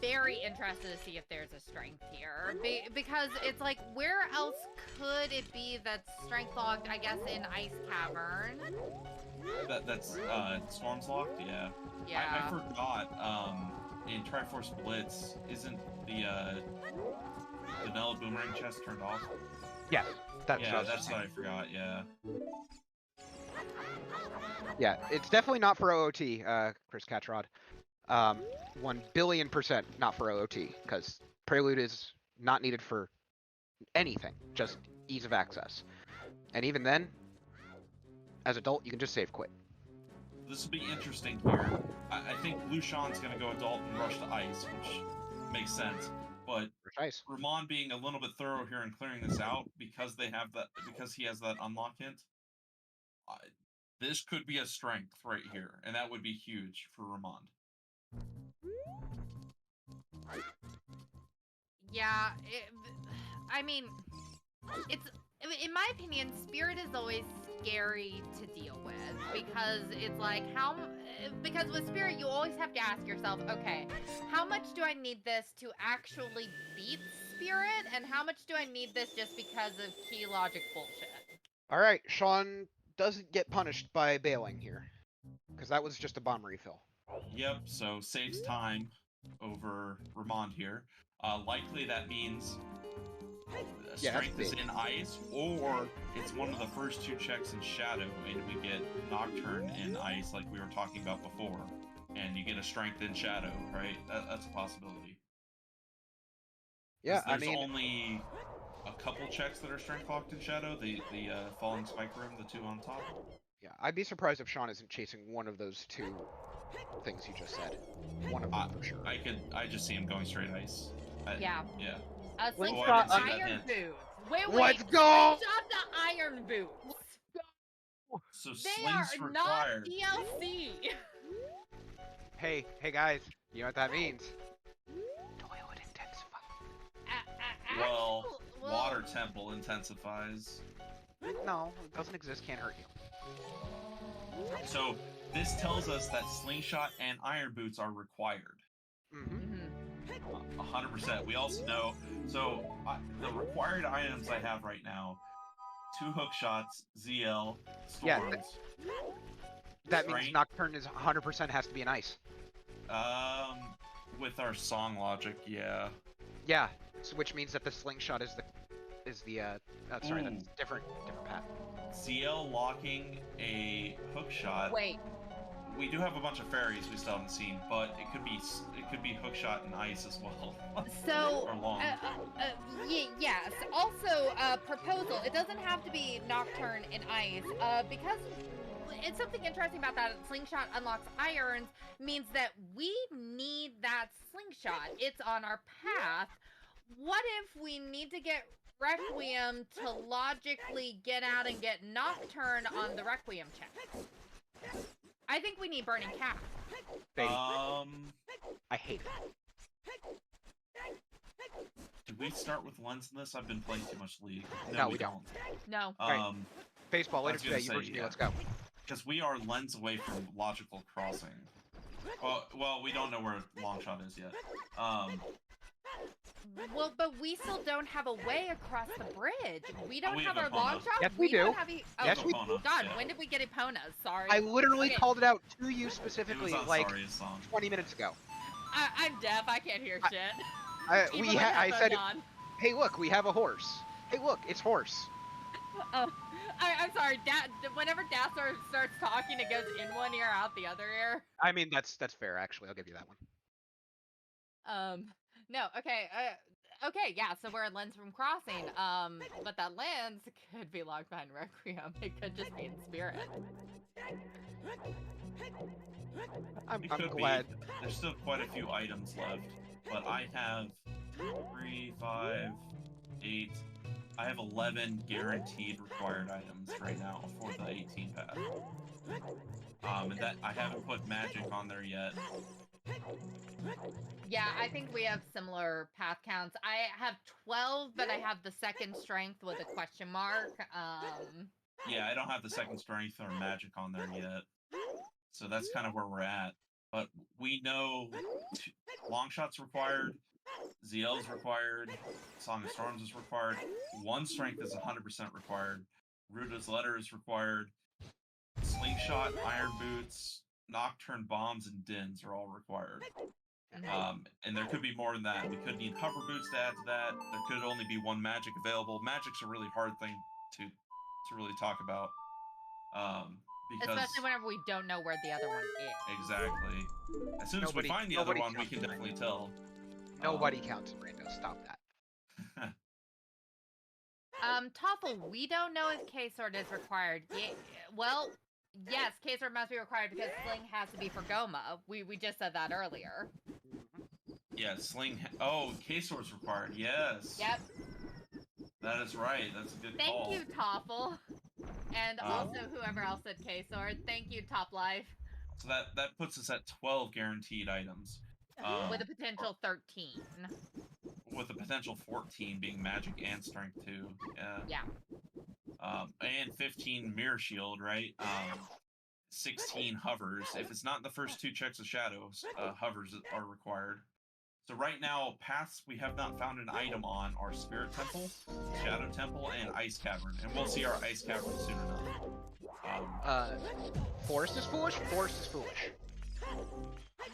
very interested to see if there's a strength here, because it's like, where else could it be that's strength locked? I guess in Ice Cavern. That's storms locked. Yeah. Yeah. I forgot. In Triforce Blitz, isn't the vanilla boomerang chest turned off? Yes, that's what I forgot. Yeah. Yeah, it's definitely not for OOT, Chris Cattrod. 1 billion% not for OOT, because Prelude is not needed for anything, just ease of access. And even then, as adult, you can just save quit. This will be interesting here. I think Blueseangfh2's going to go adult and rush to ice, which makes sense. But Nice. Ramond being a little bit thorough here and clearing this out because he has that unlock hint. This could be a strength right here, and that would be huge for Ramond. Yeah, I mean, it's, in my opinion, Spirit is always scary to deal with, because it's like, because with Spirit, you always have to ask yourself, okay, how much do I need this to actually beat Spirit, and how much do I need this just because of key logic bullshit? Alright, Sean doesn't get punished by bailing here, because that was just a bomb refill. Yep, so saves time over Ramond here. Likely that means strength is in ice, or it's one of the first 2 checks in shadow, and we get Nocturne in ice like we were talking about before, and you get a strength in shadow, right? That's a possibility. Yeah, there's only a couple checks that are strength locked in shadow, the falling spike room, the 2 on top. Yeah, I'd be surprised if Sean isn't chasing one of those 2 things you just said. One of them for sure. I just see him going straight ice. Yeah. Yeah. Slingshot iron boots. Wait. Let's go! Slingshot the iron boots. So They slings are required. not DLC. Hey guys, you know what that means? Toilet intensify. Well, water temple intensifies. No, it doesn't exist, can't hurt you. So this tells us that slingshot and iron boots are required. 100%. We also know, so the required items I have right now, 2 hook shots, ZL, storms. Yeah, that means Nocturne is 100% has to be an ice. With our song logic, yeah. Yeah, so which means that the slingshot is sorry, that's different path. ZL locking a hook shot. Wait. We do have a bunch of fairies we still haven't seen, but it could be hook shot and ice as well. So, or long. yes. Also, proposal. It doesn't have to be Nocturne and ice, because it's something interesting about that. Slingshot unlocks irons means that we need that slingshot. It's on our path. What if we need to get Requiem to logically get out and get Nocturne on the Requiem check? I think we need burning cat. Sadie, Um, I hate it. did we start with lens in this? I've been playing too much League. No, we don't. No. Right. Baseball, I later was gonna today, say, University, yeah. let's go. Because we are lens away from logical crossing. Well, we don't know where Longshot is yet. Well, but we still don't have a way across the bridge. We don't we have have our Epona. long shot. Yes, we do. Don't have Yes, we Epona, God, yeah. when did we get Eponas? Sorry. I literally Okay. called it out to you It was specifically, on like, Saria's song. 20 minutes ago. I'm deaf. I can't hear shit. Even with I said, headphones on. hey, look, we have a horse. Hey, look, it's horse. I'm sorry. Whenever Dassor starts talking, it goes in one ear, out the other ear. I mean, that's fair, actually. I'll give you that one. No. Okay. Okay. Yeah. So we're in lens from crossing. But that lens could be locked behind Requiem. It could just be in spirit. I'm It could glad. be. There's still quite a few items left, but I have 3, 5, 8. I have 11 guaranteed required items right now for the 18 path. And that I haven't put magic on there yet. Yeah, I think we have similar path counts. I have 12, but I have the second strength with a question mark. Yeah, I don't have the second strength or magic on there yet. So that's kind of where we're at. But we know Longshot's required, ZL's required, Song of Storms is required, 1 strength is 100% required, Ruta's Letter is required, Slingshot, Iron Boots, Nocturne Bombs, and Dins are all required. And there could be more than that. We could need Hover Boots to add to that. There could only be 1 magic available. Magic's a really hard thing to really talk about. Because Especially whenever we don't know where the other one is. exactly. As soon as we find the other one, we can definitely tell. Nobody counts in Rando. Stop that. Toffle, we don't know if K-Sword is required. Well, yes, K-Sword must be required because Sling has to be for Goma. We just said that earlier. Yeah, oh, K-Sword's required. Yes. Yep. That is right. That's a good Thank call. you, Toffle. And also whoever else said K-Sword. Thank you, Top Life. So that puts us at 12 guaranteed items. With a potential 13. With a potential 14 being magic and strength too. Yeah. And 15 mirror shield, right? 16 hovers. If it's not in the first 2 checks of shadows, hovers are required. So right now, paths we have not found an item on are Spirit Temple, Shadow Temple, and Ice Cavern. And we'll see our Ice Cavern soon enough. Forest is foolish? Forest is foolish.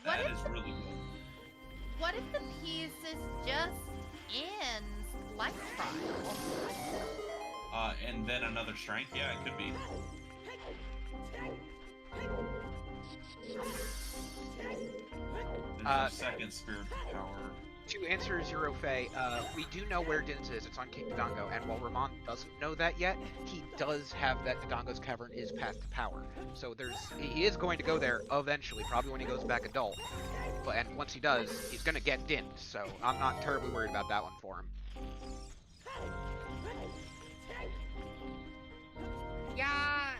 That is really good. What if the piece is just in Life Trial? And then another strength? Yeah, it could be. There's a second spirit power. To answer Zero Fey, we do know where Dins is. It's on King Dodongo, and while Ramond doesn't know that yet, he does have that Dodongo's Cavern is path to power. So he is going to go there eventually, probably when he goes back adult. And once he does, he's going to get Dins, so I'm not terribly worried about that one for him. Yeah,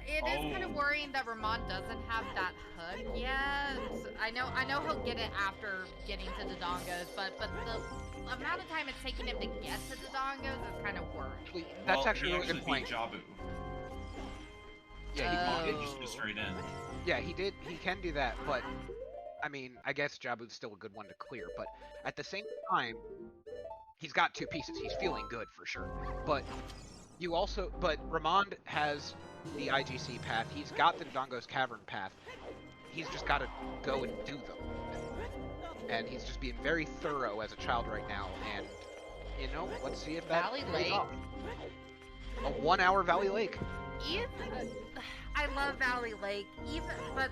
it is kind of worrying that Ramond doesn't have that hook yet. I know he'll get it after getting to Dodongos, but the amount of time it's taking him to get to Dodongos is kind of worrying. That's actually a really good point. Beat Jabu. Yeah, He did just go straight in. Yeah, he did. He can do that, but I mean, I guess Jabu's still a good one to clear. But at the same time, he's got 2 pieces. He's feeling good for sure. But Ramond has the IGC path. He's got the Dodongo's Cavern path. He's just got to go and do them. And he's just being very thorough as a child right now. And let's see if that Valley pays Lake. off. A 1-hour Valley Lake. I love Valley Lake, but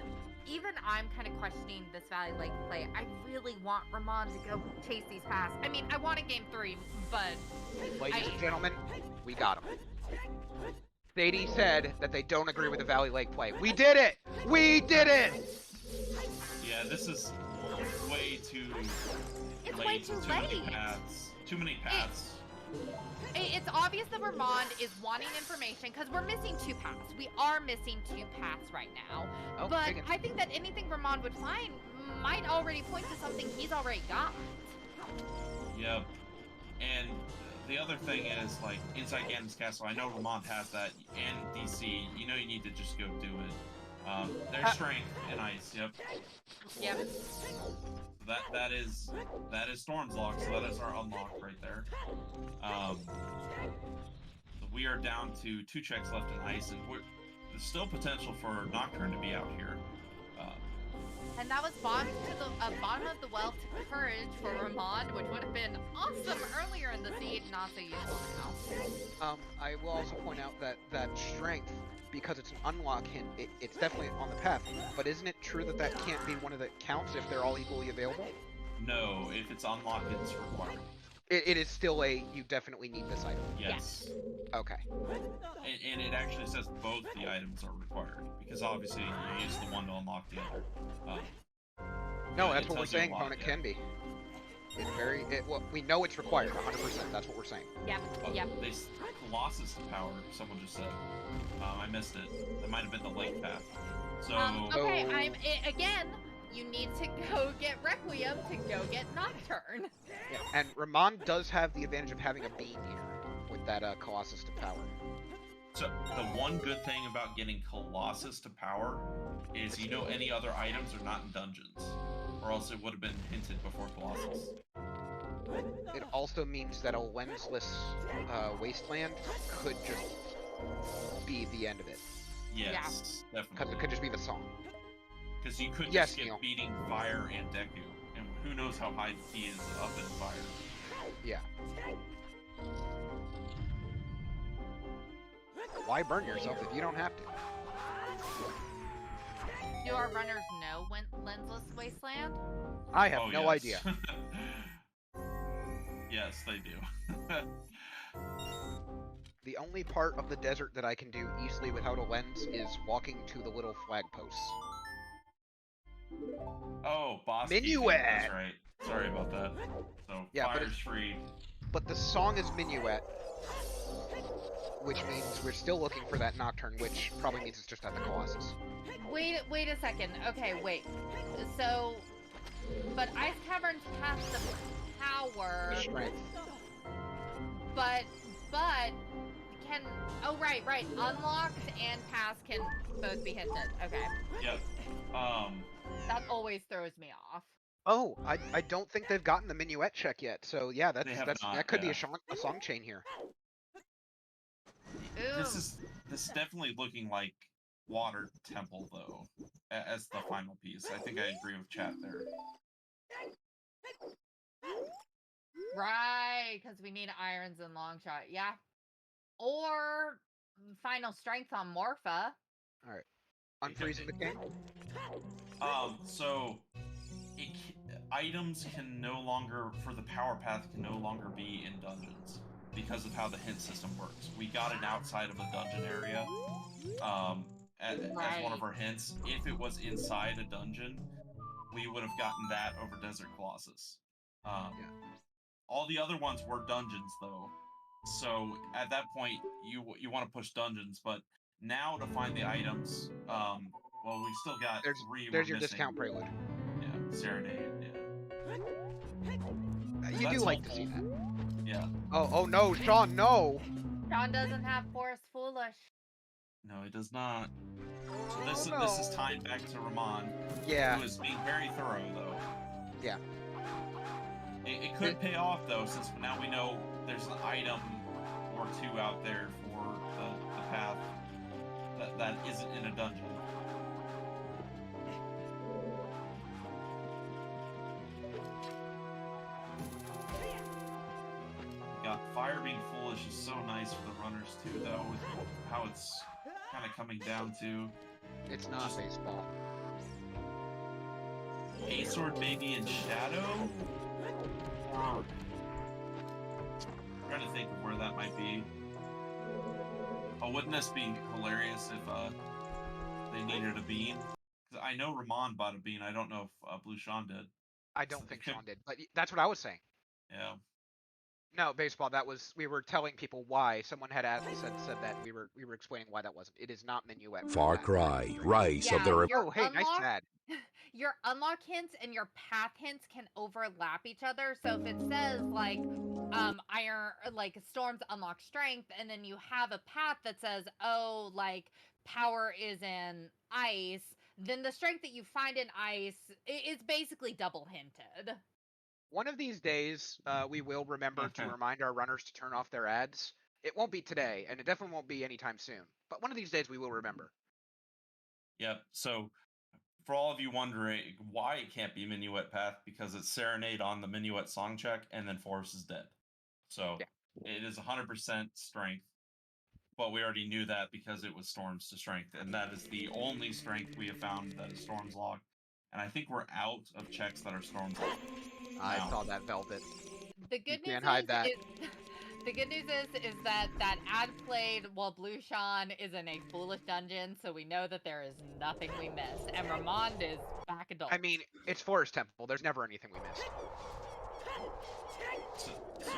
even I'm kind of questioning this Valley Lake play. I really want Ramond to go chase these paths. I mean, I want a game 3, but Ladies and gentlemen, we got him. Sadie said that they don't agree with the Valley Lake play. We did it! We did it! Yeah, this is way too it's late. way too Many late. paths. Too many paths. It's obvious that Ramond is wanting information because we're missing 2 paths. We are missing 2 paths right now. Oh, But digging. I think that anything Ramond would find might already point to something he's already got. Yep. And the other thing is, like, inside Ganon's Castle, I know Ramond has that, and DC, you know you need to just go do it. There's strength and ice, yep. Yep. That is Storm's lock, so that is our unlock right there. So we are down to 2 checks left in ice, and there's still potential for Nocturne to be out here. And that was bottom of the well to courage for Ramond, which would have been awesome earlier in the seed, not so useful now. I will also point out that strength, because it's an unlock hint, it's definitely on the path. But isn't it true that that can't be one of the counts if they're all equally available? No, if it's unlocked, it's required. It is still you definitely need this item. Yes. Okay. And it actually says both the items are required, because obviously you use the one to unlock the other. No, it that's what we're tells you a saying, lot, opponent yeah. can be. Well, we know it's required, 100%. That's what we're saying. Yep, yep. Colossus to power, someone just said. I missed it. That might have been the lake path. So... Okay, again, you need to go get Requiem to go get Nocturne. Yeah, and Ramond does have the advantage of having a beam here with that Colossus to power. So the one good thing about getting Colossus to power is any other items are not in dungeons, or else it would have been hinted before Colossus. It also means that a lensless wasteland could just be the end of it. Yes, Because definitely. it could just be the song. Because you could Yes, just get Neil. beating fire and Deku, and who knows how high he is up in fire. Yeah. Why burn yourself if you don't have to? Do our runners know when lensless wasteland? I have Oh, no yes. idea. Yes, they do. The only part of the desert that I can do easily without a lens is walking to the little flag posts. Oh, boss Minuet! keeping, that's right. Sorry about that. So, Yeah, but fire's free. But the song is Minuet, which means we're still looking for that Nocturne, which probably means it's just at the Colossus. Wait a second. Okay, wait. So, but Ice Cavern's past the power, The strength. but can right. Unlocked and pass can both be hinted. Okay, Yep. that always throws me off. Oh, I don't think they've gotten the Minuet check yet, so yeah, They have not, that could be yeah. a song chain here. Ooh. This is definitely looking like Water Temple, though, as the final piece. I think I agree with chat there. Right, because we need irons and long shot. Yeah, or final strength on Morpha. Alright. Unfreezing the king? So items can no longer, for the power path, can no longer be in dungeons because of how the hint system works. We got it outside of a dungeon area as one of our hints. If it was inside a dungeon, we would have gotten that over Desert Colossus. All the other ones were dungeons, though. So at that point, you want to push dungeons, but now to find the items, well, we still got three. There's your missing. discount prelude. Yeah, Serenade. Yeah. You do like to see that. Yeah. Oh no, Sean, no! Sean doesn't have Forest Foolish. No, it does not. So Oh, this is no. tied back to Ramond, Yeah. who is being very thorough, though. Yeah. It could pay off, though, since now we know there's an item or two out there for the path that isn't in a dungeon. God, fire being foolish is so nice for the runners, too, though, with how it's kind of coming down to. It's not baseball. A-Sword maybe in Shadow? Or... I'm trying to think of where that might be. Oh, wouldn't this be hilarious if they needed a bean? Because I know Ramond bought a bean. I don't know if Blue Sean did. I don't think Sean did, but that's what I was saying. Yeah. No, baseball. That was we were telling people why. Someone had said that we were explaining why that wasn't. It is not minuet. for Far path. Cry, Rise of Yeah, the your Oh, hey, nice unlock Sad. your unlock hints and your path hints can overlap each other. So if it says like iron like storms unlock strength and then you have a path that says oh like power is in ice, then the strength that you find in ice is basically double hinted. One of these days, we will remember to remind our runners to turn off their ads. It won't be today, and it definitely won't be anytime soon. But one of these days, we will remember. Yep. So, for all of you wondering why it can't be Minuet Path, because it's Serenade on the Minuet song check, and then Forest is dead. So, it is 100% strength. But we already knew that because it was Storms to strength, and that is the only strength we have found that is Storms locked. And I think we're out of checks that are Storms locked. I Now. saw that Velvet. The good news can't hide is, that. the good news is that ad played while Blueshawn is in a foolish dungeon, so we know that there is nothing we missed. And Ramond is back adult. I mean, it's Forest Temple. There's never anything we missed. So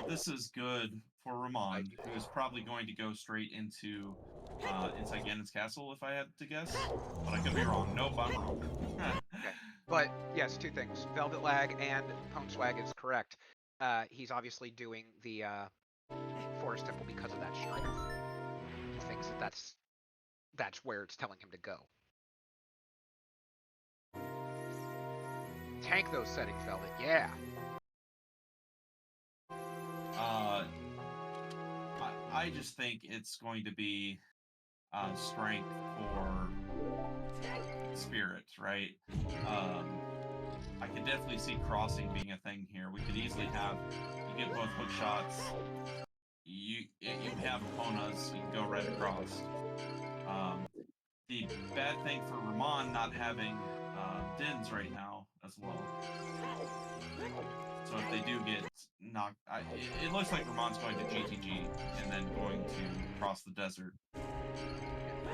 this is good for Ramond, who is probably going to go straight into inside Ganon's castle, if I had to guess. But I could be wrong. Nope, I'm wrong. Okay. But yes, two things. Velvet Lag and Pwn Swag is correct. He's obviously doing the Forest Temple because of that strength. He thinks that that's where it's telling him to go. Tank those settings, Velvet. Yeah. I just think it's going to be strength for spirit, right? I could definitely see crossing being a thing here. We could easily have you get both hook shots. You have Eponas, you can go right across. The bad thing for Ramond not having Dins right now as well. So if they do get knocked, it looks like Ramond's going to GTG and then going to cross the desert.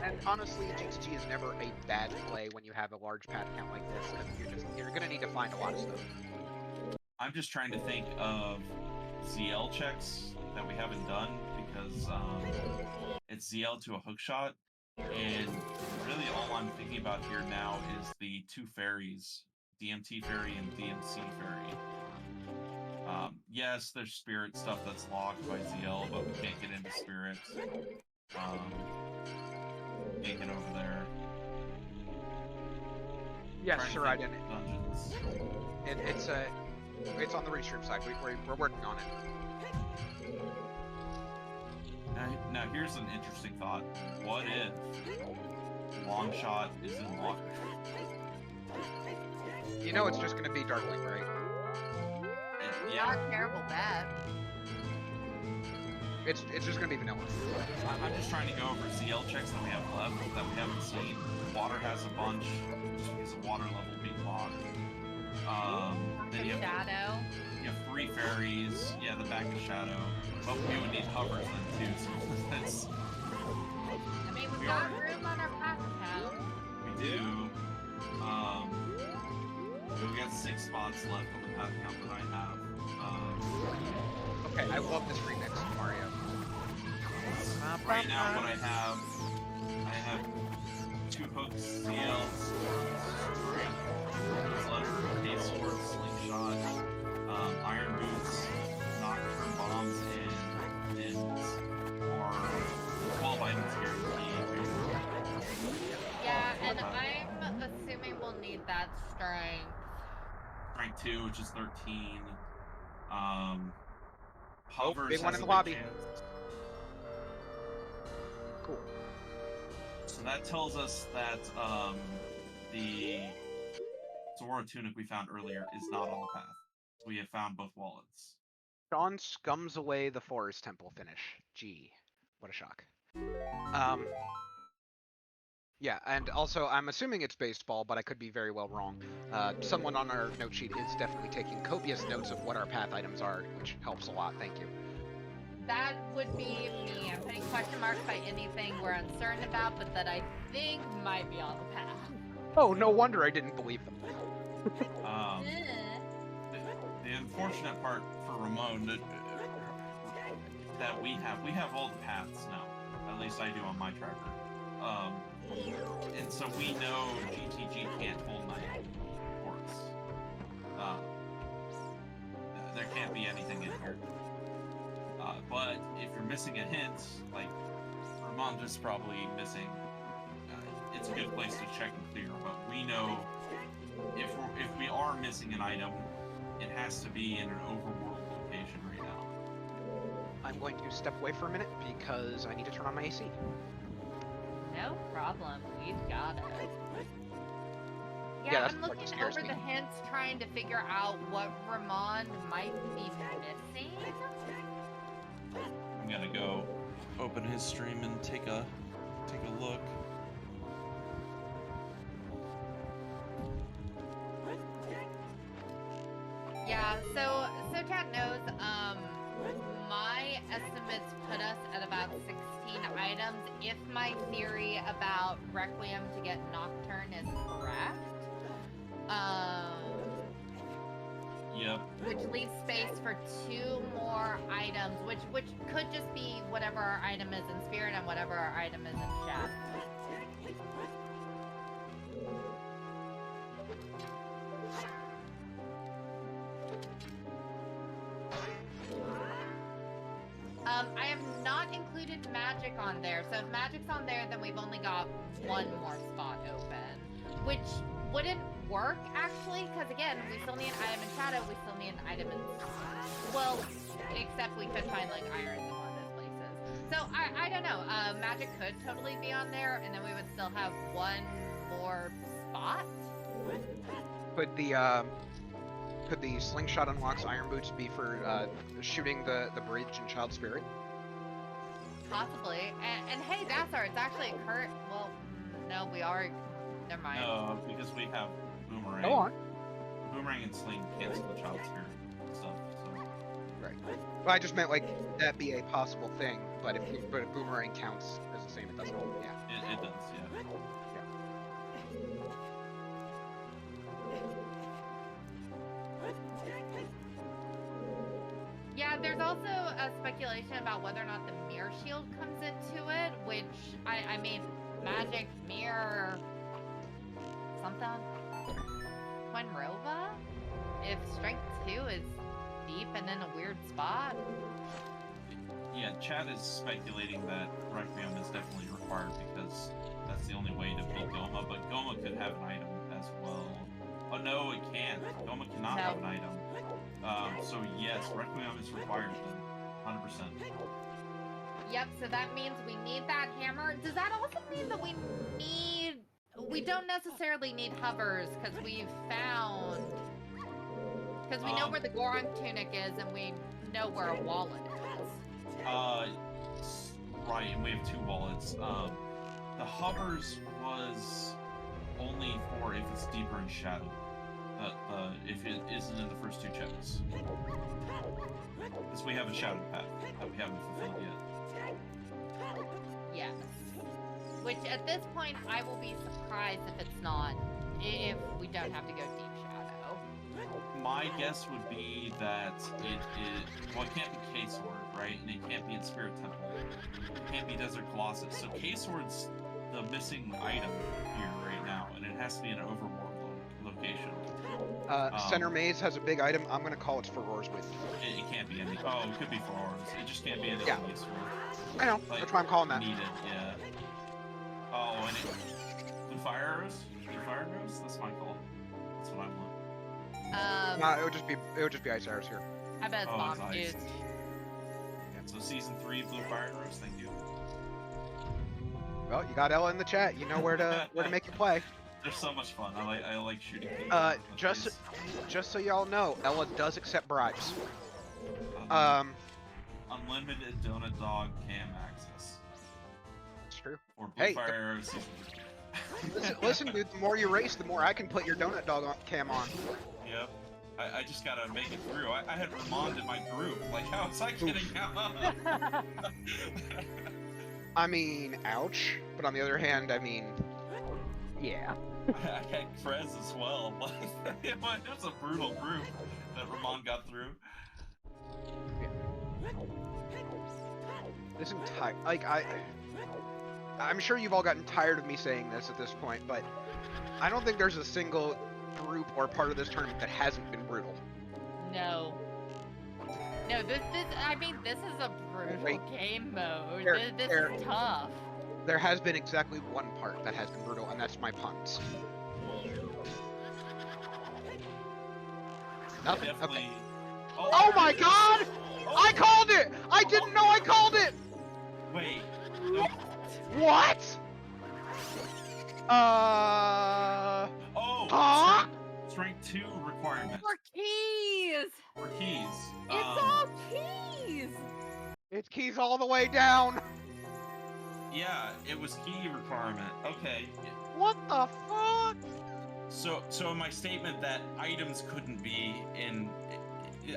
And honestly, GTG is never a bad play when you have a large path count like this, because you're gonna need to find a lot of stuff. I'm just trying to think of ZL checks that we haven't done because it's ZL to a hook shot, and really all I'm thinking about here now is the two fairies, DMT fairy and DMC fairy. Yes, there's spirit stuff that's locked by ZL, but we can't get into spirit. Can't get over there. Yes, sure, I didn't. Dungeons. It's on the restream side. We're working on it. Now here's an interesting thought. What if long shot is in water? You know it's just gonna be Darkling, right? Not a terrible bet. It's just gonna be vanilla. I'm just trying to go over ZL checks that we have left that we haven't seen. Water has a bunch, just because of water level being locked. Then you have Shadow. You have 3 fairies. Yeah, the back of Shadow. But we would need hovers then too. So that's I mean, we've got room on our path count. we do. We got 6 spots left on the path count that I have. Okay, I love this remix, Mario. Right now, what I have 2 hooks, CL, strength, letter, case sword, slingshot, iron boots, nocturne bombs, and dins. Or 12 items guaranteed. Yeah, and I'm assuming we'll need that strength. Strength 2, which is 13. Hovers big one has in a the lobby. chance. Cool. So that tells us that the Zoro tunic we found earlier is not on the path. We have found both wallets. Sean scums away the Forest Temple finish. Gee, what a shock. Yeah, and also I'm assuming it's baseball, but I could be very well wrong. Someone on our note sheet is definitely taking copious notes of what our path items are, which helps a lot. Thank you. That would be me. I'm putting question marks by anything we're uncertain about, but that I think might be on the path. Oh, no wonder I didn't believe them. The unfortunate part for Ramon, that we have all the paths now. At least I do on my tracker. And so we know GTG can't hold 9 ports. There can't be anything in here. But if you're missing a hint, like Ramond is probably missing, it's a good place to check and clear. But we know if we are missing an item, it has to be in an overworld location right now. I'm going to step away for a minute because I need to turn on my AC. No problem. We've got it. Yeah, Yeah, that's I'm what looking scares over me. the hints, trying to figure out what Ramond might be missing. I'm gonna go open his stream and take a look. Yeah, so chat knows, my estimates put us at about 16 items. If my theory about Requiem to get Nocturne is correct, Yep. which leaves space for 2 more items, which could just be whatever our item is in Spirit and whatever our item is in Shadow. I have not included magic on there, so if magic's on there, then we've only got 1 more spot open, which wouldn't work actually, because again, we still need an item in Shadow, we still need an item in, well, except we could find like irons in one of those places. So I don't know. Magic could totally be on there, and then we would still have 1 more spot. Could the slingshot unlocks iron boots be for shooting the bridge in Child Spirit? Possibly. And hey, Dassar, it's actually a current. Well, no, we are. Never mind. No, because we have boomerang. Go on. Boomerang and sling cancel the child spirit stuff. So. Right. Well, I just meant like that be a possible thing, but if boomerang counts as the same, it doesn't. Yeah. It does, yeah. Yeah, there's also a speculation about whether or not the mirror shield comes into it, which I mean, magic mirror something. Quenrova? If strength 2 is deep and in a weird spot. Yeah, chat is speculating that Requiem is definitely required because that's the only way to beat Goma, but Goma could have an item as well. Oh no, it can't. Goma cannot have an item. So yes, Requiem is required then, 100%. Yep, so that means we need that hammer. Does that also mean that we don't necessarily need hovers, because we've found, because we know where the Gorong tunic is and we know where a wallet is. Right, and we have 2 wallets. The hovers was only for if it's deeper in shadow. If it isn't in the first 2 checks. Because we have a shadow path that we haven't fulfilled yet. Yes. Which at this point, I will be surprised if it's not, if we don't have to go deep shadow. My guess would be that it can't be K-Sword, right? And it can't be in Spirit Temple. It can't be Desert Colossus. So K-Sword's the missing item here right now, and it has to be an overworld location. Center Maze has a big item. I'm gonna call it's for Roar's Width. It can't be any. Oh, it could be for ours. It just can't be anything Yeah. useful. I know. Like, That's why I'm calling that. Needed, yeah. Oh, and blue fire arrows. Blue fire arrows. That's my call. That's what I want. No, it would just be ice arrows here. I bet it's Oh, bomb it's juice. ice. So season 3 blue fire arrows. Thank you. Well, you got Ella in the chat. You know where to make your play. They're so much fun. I like shooting. people with Just these. so y'all know, Ella does accept bribes. Unlimited donut dog cam access. It's true. Or blue Hey, fire arrows. Listen, dude. The more you race, the more I can put your donut dog cam on. Yep. I just gotta make it through. I had Ramond in my group. Like, how was I getting out? I mean, ouch. But on the other hand, I mean, yeah. I had Frez as well. It was a brutal group that Ramond got through. this entire I'm sure you've all gotten tired of me saying this at this point, but I don't think there's a single group or part of this tournament that hasn't been brutal. No. No, this is a brutal Wait. game mode. There- This there- is tough. There has been exactly one part that has been brutal, and that's my puns. Nothing? Okay. Definitely. Oh my god! I called it! I didn't know I called it! Wait. No. What? Oh. Huh? Strength 2 requirement For keys! for keys. It's all keys! It's keys all the way down. Yeah, it was key requirement. Okay. What the fuck? So in my statement that items couldn't be in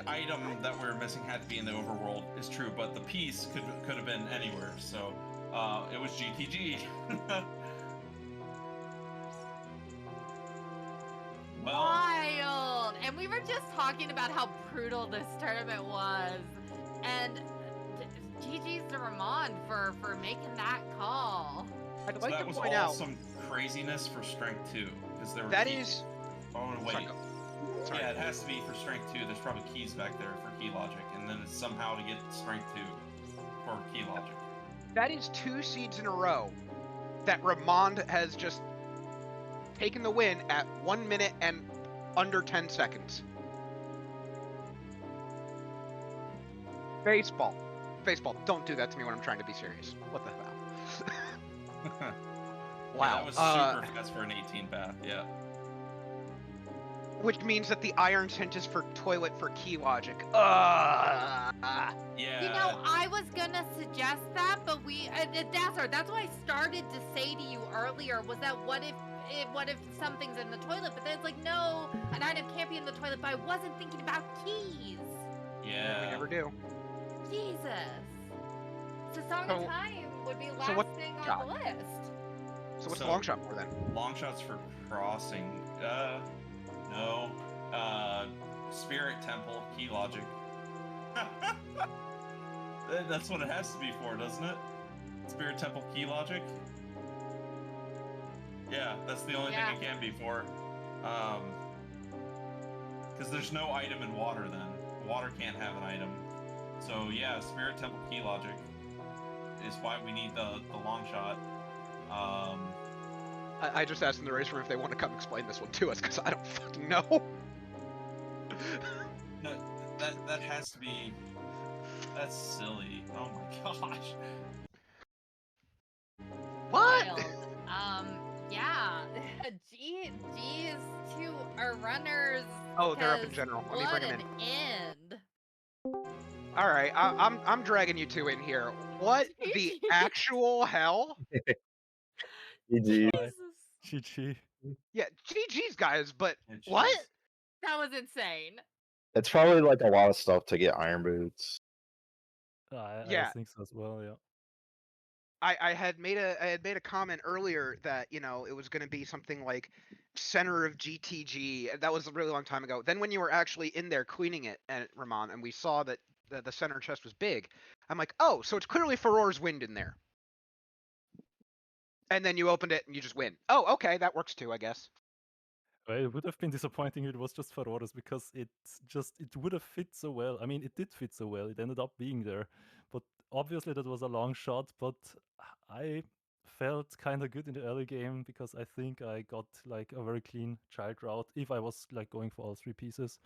item that we're missing had to be in the overworld is true, but the piece could have been anywhere. So it was GTG. Well, Wild! And we were just talking about how brutal this tournament was. And GG's to Ramond for making that call. I'd so like that to was point all out some craziness for strength 2 because there were that keys. is. Oh wait. Sorry, go. Sorry. Yeah, it has to be for strength 2. There's probably keys back there for key logic, and then it's somehow to get strength 2 for key logic. That is 2 seeds in a row that Ramond has just taken the win at 1 minute and under 10 seconds. Baseball. Baseball, don't do that to me when I'm trying to be serious. What the hell? Yeah, Wow. that was super fast for an 18 path. Yeah. Which means that the iron tint is for toilet for key logic. Yeah. You know, I was gonna suggest that, but that's what I started to say to you earlier, was that what if something's in the toilet? But then it's like, no, an item can't be in the toilet, but I wasn't thinking about keys. Yeah. We never do. Jesus. So Song So- of Time would be last so what- thing on God. the list. So what's So- the long shot for then? Long shots for crossing. No. Spirit Temple, key logic. That's what it has to be for, doesn't it? Spirit Temple, key logic? Yeah, that's the only Yeah. thing it can be for. Because there's no item in water then. Water can't have an item. So yeah, Spirit Temple, key logic is why we need the long shot. I just asked in the race room if they want to come explain this one to us, because I don't fucking know. No, that has to be. That's silly. Oh my gosh. What? Wild. Yeah. G's two are runners. Oh, they're up in because general. Let me blood bring 'em and end. All right, I'm dragging you two in here. What the actual hell? GG. Jesus. GG. Yeah, GG's guys, but Yeah, what? jeez. That was insane. It's probably like a lot of stuff to get iron boots. I Yeah. think so as well, yeah. I had made a comment earlier that, you know, it was going to be something like center of GTG. That was a really long time ago. Then when you were actually in there queening it at Ramon, and we saw that the center chest was big, I'm like, oh, so it's clearly Furor's Wind in there. And then you opened it and you just win. Oh, okay, that works too, I guess. Well, it would have been disappointing if it was just Ferroras, because it would have fit so well. I mean, it did fit so well. It ended up being there. But obviously that was a long shot, but I felt kind of good in the early game because I think I got like a very clean child route if I was like going for all 3 pieces.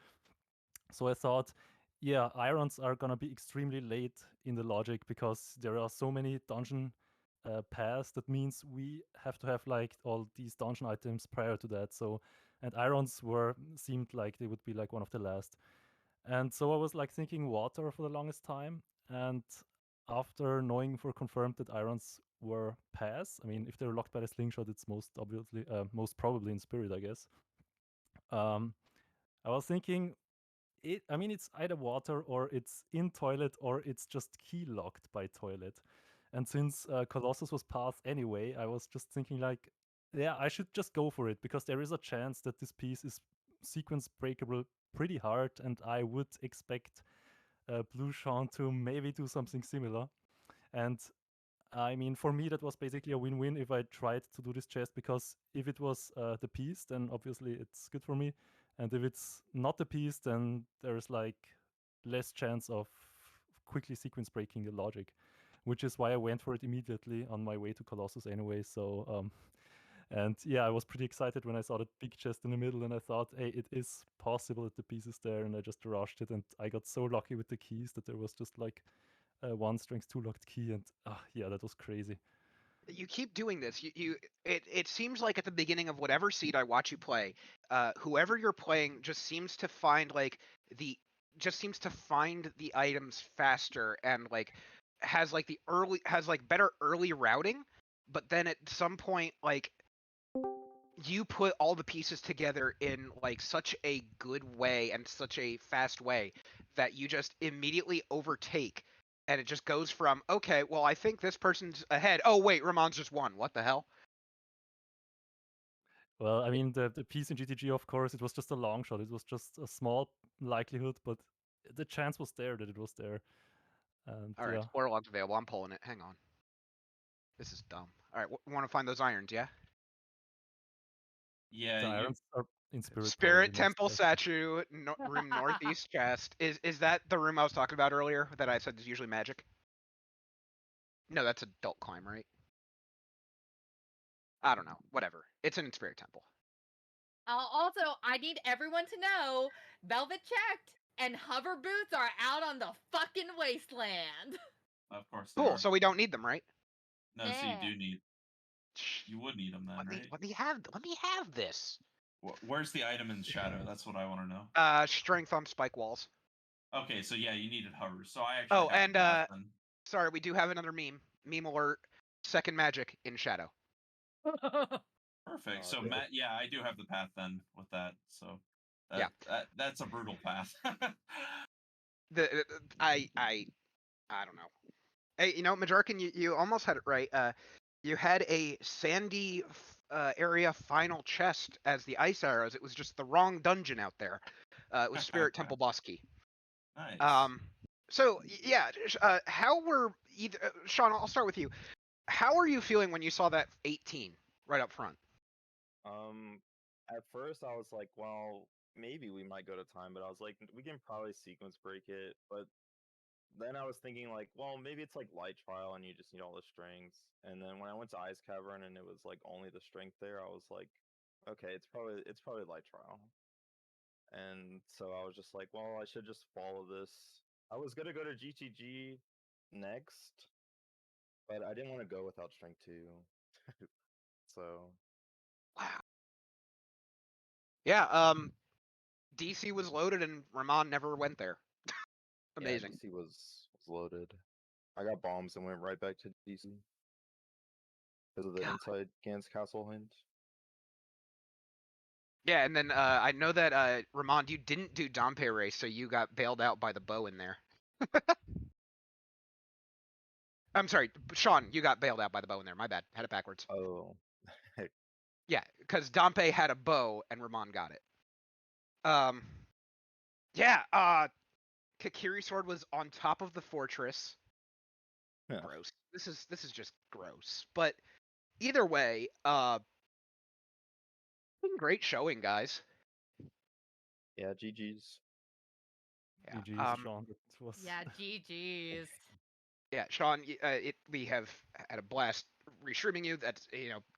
So I thought, yeah, irons are gonna be extremely late in the logic because there are so many dungeon paths. That means we have to have like all these dungeon items prior to that. So, and irons seemed like they would be like one of the last. And so I was like thinking water for the longest time. And after knowing for confirmed that irons were pass, I mean, if they're locked by the slingshot, it's most probably in spirit, I guess. I was thinking, it's either water or it's in toilet or it's just key locked by toilet. And since Colossus was path anyway, I was just thinking like, yeah, I should just go for it because there is a chance that this piece is sequence breakable pretty hard, and I would expect Blueseangfh2 to maybe do something similar. And I mean, for me, that was basically a win-win if I tried to do this chest, because if it was the piece, then obviously it's good for me. And if it's not the piece, then there's like less chance of quickly sequence breaking the logic, which is why I went for it immediately on my way to Colossus anyway. So, and yeah, I was pretty excited when I saw that big chest in the middle, and I thought, hey, it is possible that the piece is there, and I just rushed it, and I got so lucky with the keys that there was just like one strength 2 locked key, and yeah, that was crazy. You keep doing this. It seems like at the beginning of whatever seed I watch you play, whoever you're playing just seems to find the items faster and has better early routing, but then at some point you put all the pieces together in such a good way and such a fast way that you just immediately overtake. And it just goes from, okay, well, I think this person's ahead. Oh, wait, Ramon's just won. What the hell? Well, I mean, the piece in GTG, of course, it was just a long shot. It was just a small likelihood, but the chance was there that it was there. And All right, yeah, Spoiler available. I'm pulling it. Hang on. This is dumb. All right, want to find those irons, yeah? Yeah, the you irons are in Spirit. Spirit probably, Temple most likely. statue, room northeast chest. Is that the room I was talking about earlier that I said is usually magic? No, that's adult climb, right? I don't know. Whatever. It's in Spirit Temple. Also, I need everyone to know, Velvet checked, and hover boots are out on the fucking wasteland. of course they Cool. are. So we don't need them, right? No, so you Yeah. do need. You would need them then, right? Let me have this. Where's the item in shadow? That's what I want to know. Strength on spike walls. Okay, so yeah, you needed hover. So I actually Oh, have and the path then. sorry, we do have another meme. Meme alert. Second magic in shadow. Perfect. Oh, So good. Matt, yeah, I do have the path then with that. So Yeah. that's a brutal path. I don't know. Hey, Majarkin, you almost had it right. You had a sandy area final chest as the ice arrows. It was just the wrong dungeon out there. It was Spirit Temple boss key. Nice. So yeah, how were either Sean? I'll start with you. How are you feeling when you saw that 18 right up front? At first I was like, well, maybe we might go to time, but I was like, we can probably sequence break it. But then I was thinking like, well, maybe it's like light trial and you just need all the strengths. And then when I went to Ice Cavern and it was like only the strength there, I was like, okay, it's probably light trial. And so I was just like, well, I should just follow this. I was gonna go to GTG next, but I didn't want to go without strength 2. So Wow. Yeah. DC was loaded and Ramond never went there. Amazing. Yeah, DC was loaded. I got bombs and went right back to DC because of the God. inside Gans Castle hint. Yeah, and then I know that Ramond, you didn't do Dompe race, so you got bailed out by the bow in there. I'm sorry, Sean, you got bailed out by the bow in there. My bad, had it backwards. Oh, Yeah, because Dompe had a bow and Ramond got it. Yeah, Kakiri sword was on top of the fortress. yeah. Gross. This is just gross. But either way, great showing, guys. Yeah, GG's. Yeah. GG's, Sean. It was... Yeah, GG's. Yeah, Sean, we have had a blast restreaming you. That's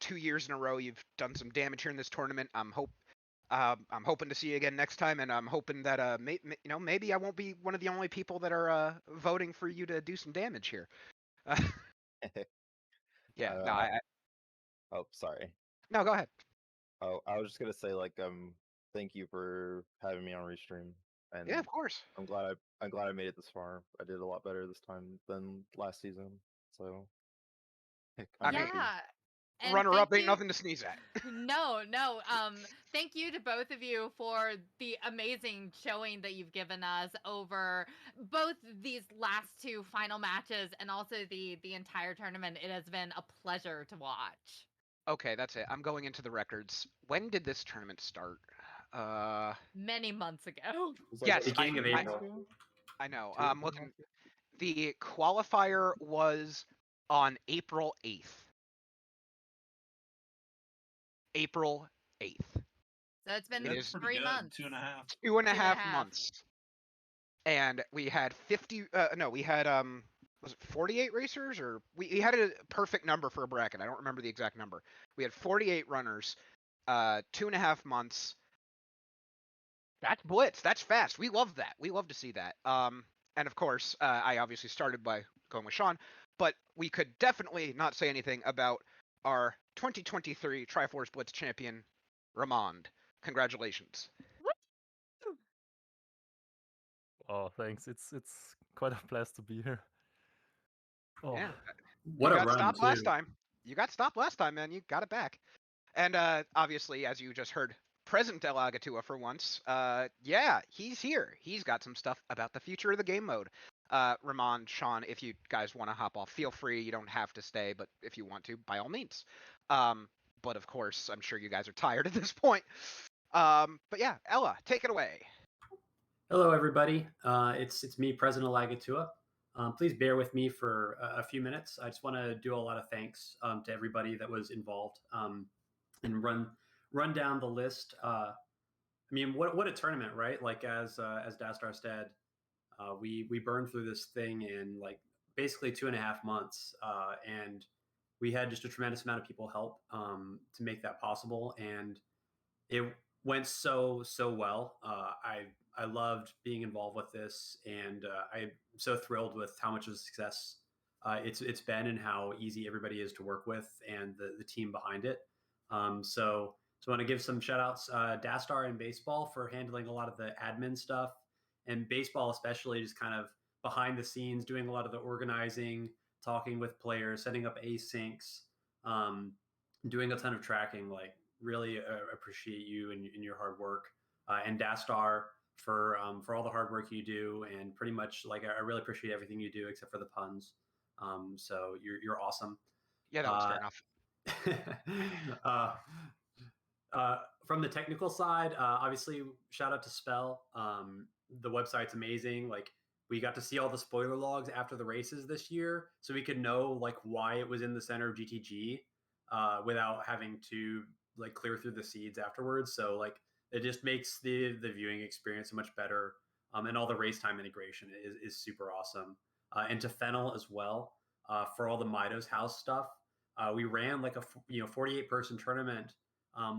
2 years in a row you've done some damage here in this tournament. I'm hoping to see you again next time, and I'm hoping that maybe I won't be one of the only people that are voting for you to do some damage here. Yeah, no, Oh, sorry. no, go ahead. Oh, I was just gonna say like thank you for having me on Restream, and Yeah, of course. I'm glad I made it this far. I did a lot better this time than last season, so I'm mean, happy. Yeah. And Runner thank up ain't you- nothing to sneeze at. No. Thank you to both of you for the amazing showing that you've given us over both these last 2 final matches and also the entire tournament. It has been a pleasure to watch. Okay, that's it. I'm going into the records. When did this tournament start? Many months ago. It was like Yes, Beginning of two April. months ago? I know. 2 I'm looking. months ago? The qualifier was on April 8th. April 8th. So it's been It is 3 months. 2.5. 2.5 months. And we had 50 we had was it 48 racers, or we had a perfect number for a bracket. I don't remember the exact number. We had 48 runners, 2.5 months. That's Blitz. That's fast. We love that. We love to see that. And of course, I obviously started by going with Sean, but we could definitely not say anything about our 2023 Triforce Blitz champion, Ramond. Congratulations. Oh, thanks. It's quite a blast to be here. Oh, Yeah. What You a got run, stopped too. last time. You got stopped last time, man. You got it back. And obviously, as you just heard, present El Agatua for once. Yeah, he's here. He's got some stuff about the future of the game mode. Ramond, Sean, if you guys want to hop off, feel free. You don't have to stay, but if you want to, by all means. But of course, I'm sure you guys are tired at this point. But yeah, Ella, take it away. Hello, everybody. It's me, President Lagatua. Please bear with me for a few minutes. I just want to do a lot of thanks to everybody that was involved and run down the list. I mean, what a tournament, right? Like as Dastar said, we burned through this thing in like basically 2.5 months, and we had just a tremendous amount of people help to make that possible, and it went so well. I loved being involved with this, and I'm so thrilled with how much of a success it's been, and how easy everybody is to work with, and the team behind it. So I want to give some shout outs, Dastar and baseball for handling a lot of the admin stuff, and baseball especially just kind of behind the scenes doing a lot of the organizing, talking with players, setting up asyncs, doing a ton of tracking. Like really appreciate you and your hard work, and Dastar for all the hard work you do, and pretty much like I really appreciate everything you do except for the puns. So you're awesome. Yeah, that was fair enough. From the technical side, obviously, shout out to Spell. The website's amazing. Like, we got to see all the spoiler logs after the races this year, so we could know like why it was in the center of GTG without having to like clear through the seeds afterwards. So like, it just makes the viewing experience so much better. And all the race time integration is super awesome. And to Fennel as well for all the Midos house stuff. We ran like a 48 person tournament,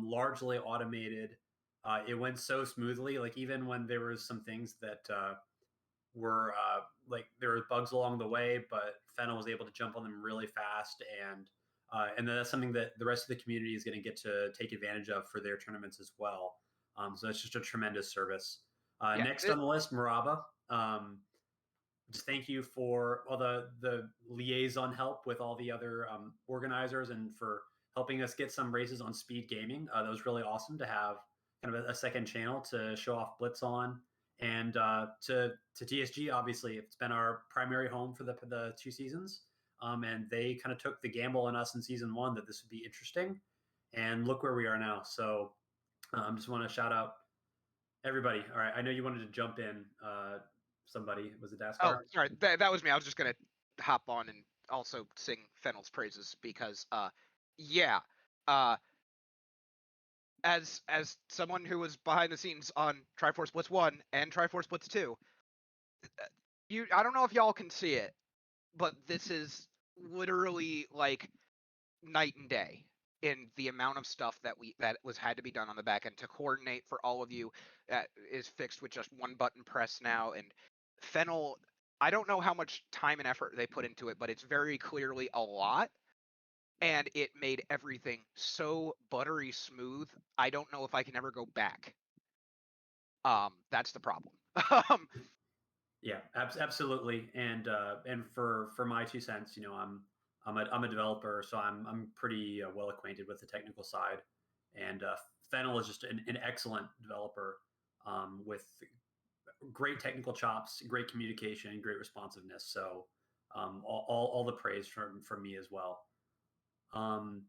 largely automated. It went so smoothly. Like even when there was some things that were like there were bugs along the way, but Fennel was able to jump on them really fast, and that's something that the rest of the community is going to get to take advantage of for their tournaments as well. So it's just a tremendous service. Yeah, next on the list, Maraba. Just thank you for all the liaison help with all the other organizers, and for helping us get some races on Speed Gaming. That was really awesome to have kind of a second channel to show off Blitz on. And to TSG, obviously, it's been our primary home for the 2 seasons. And they kind of took the gamble on us in season 1 that this would be interesting. And look where we are now. So just want to shout out everybody. All right, I know you wanted to jump in. Somebody, was it Dastar? Oh, sorry, that was me. I was just gonna hop on and also sing Fennel's praises because, yeah, as someone who was behind the scenes on Triforce Blitz 1 and Triforce Blitz 2, I don't know if y'all can see it, but this is literally like night and day in the amount of stuff that had to be done on the back end to coordinate for all of you. That is fixed with just one button press now. And Fennel, I don't know how much time and effort they put into it, but it's very clearly a lot. And it made everything so buttery smooth. I don't know if I can ever go back. That's the problem. Yeah, absolutely. And for my 2 cents, I'm a developer, so I'm pretty well acquainted with the technical side. And Fennel is just an excellent developer with great technical chops, great communication, great responsiveness. So all the praise from me as well. And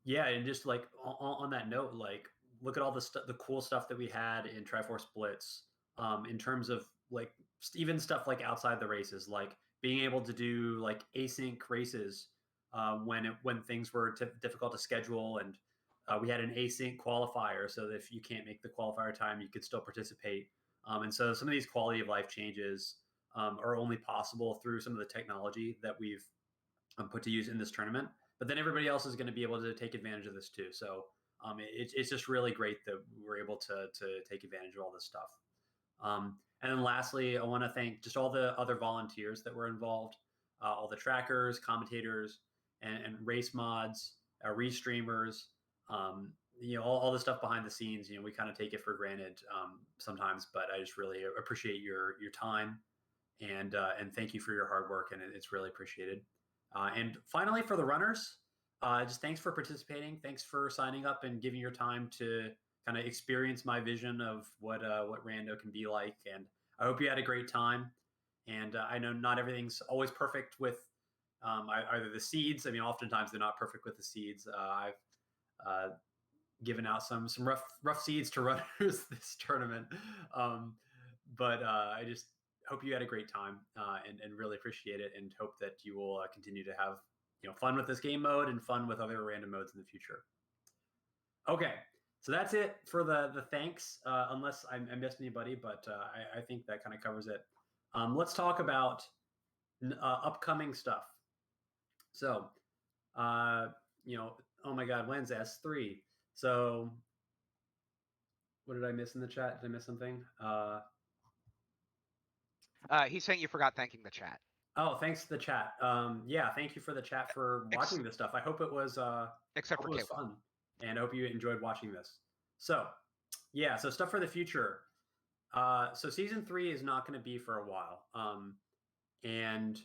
yeah, and just like on that note, like look at all the cool stuff that we had in Triforce Blitz in terms of like even stuff like outside the races, like being able to do like async races when things were difficult to schedule, and we had an async qualifier, so that if you can't make the qualifier time, you could still participate. And so some of these quality of life changes are only possible through some of the technology that we've put to use in this tournament. But then everybody else is going to be able to take advantage of this too. So it's just really great that we're able to take advantage of all this stuff. And then lastly, I want to thank just all the other volunteers that were involved, all the trackers, commentators, and race mods, restreamers, all the stuff behind the scenes. We kind of take it for granted sometimes, but I just really appreciate your time and thank you for your hard work, and it's really appreciated. And finally, for the runners, just thanks for participating. Thanks for signing up and giving your time to kind of experience my vision of what Rando can be like. And I hope you had a great time. And I know not everything's always perfect with either the seeds. I mean, oftentimes they're not perfect with the seeds. I've given out some rough seeds to runners this tournament, but I just hope you had a great time and really appreciate it, and hope that you will continue to have fun with this game mode and fun with other random modes in the future. Okay, so that's it for the thanks, unless I missed anybody, but I think that kind of covers it. Let's talk about upcoming stuff. So, oh my God, when's S3? So, what did I miss in the chat? Did I miss something? He's saying you forgot thanking the chat. Oh, thanks to the chat. Yeah, thank you for the chat for watching this stuff. I hope it was except for fun, and I hope you enjoyed watching this. So, yeah, so stuff for the future. So season 3 is not going to be for a while, and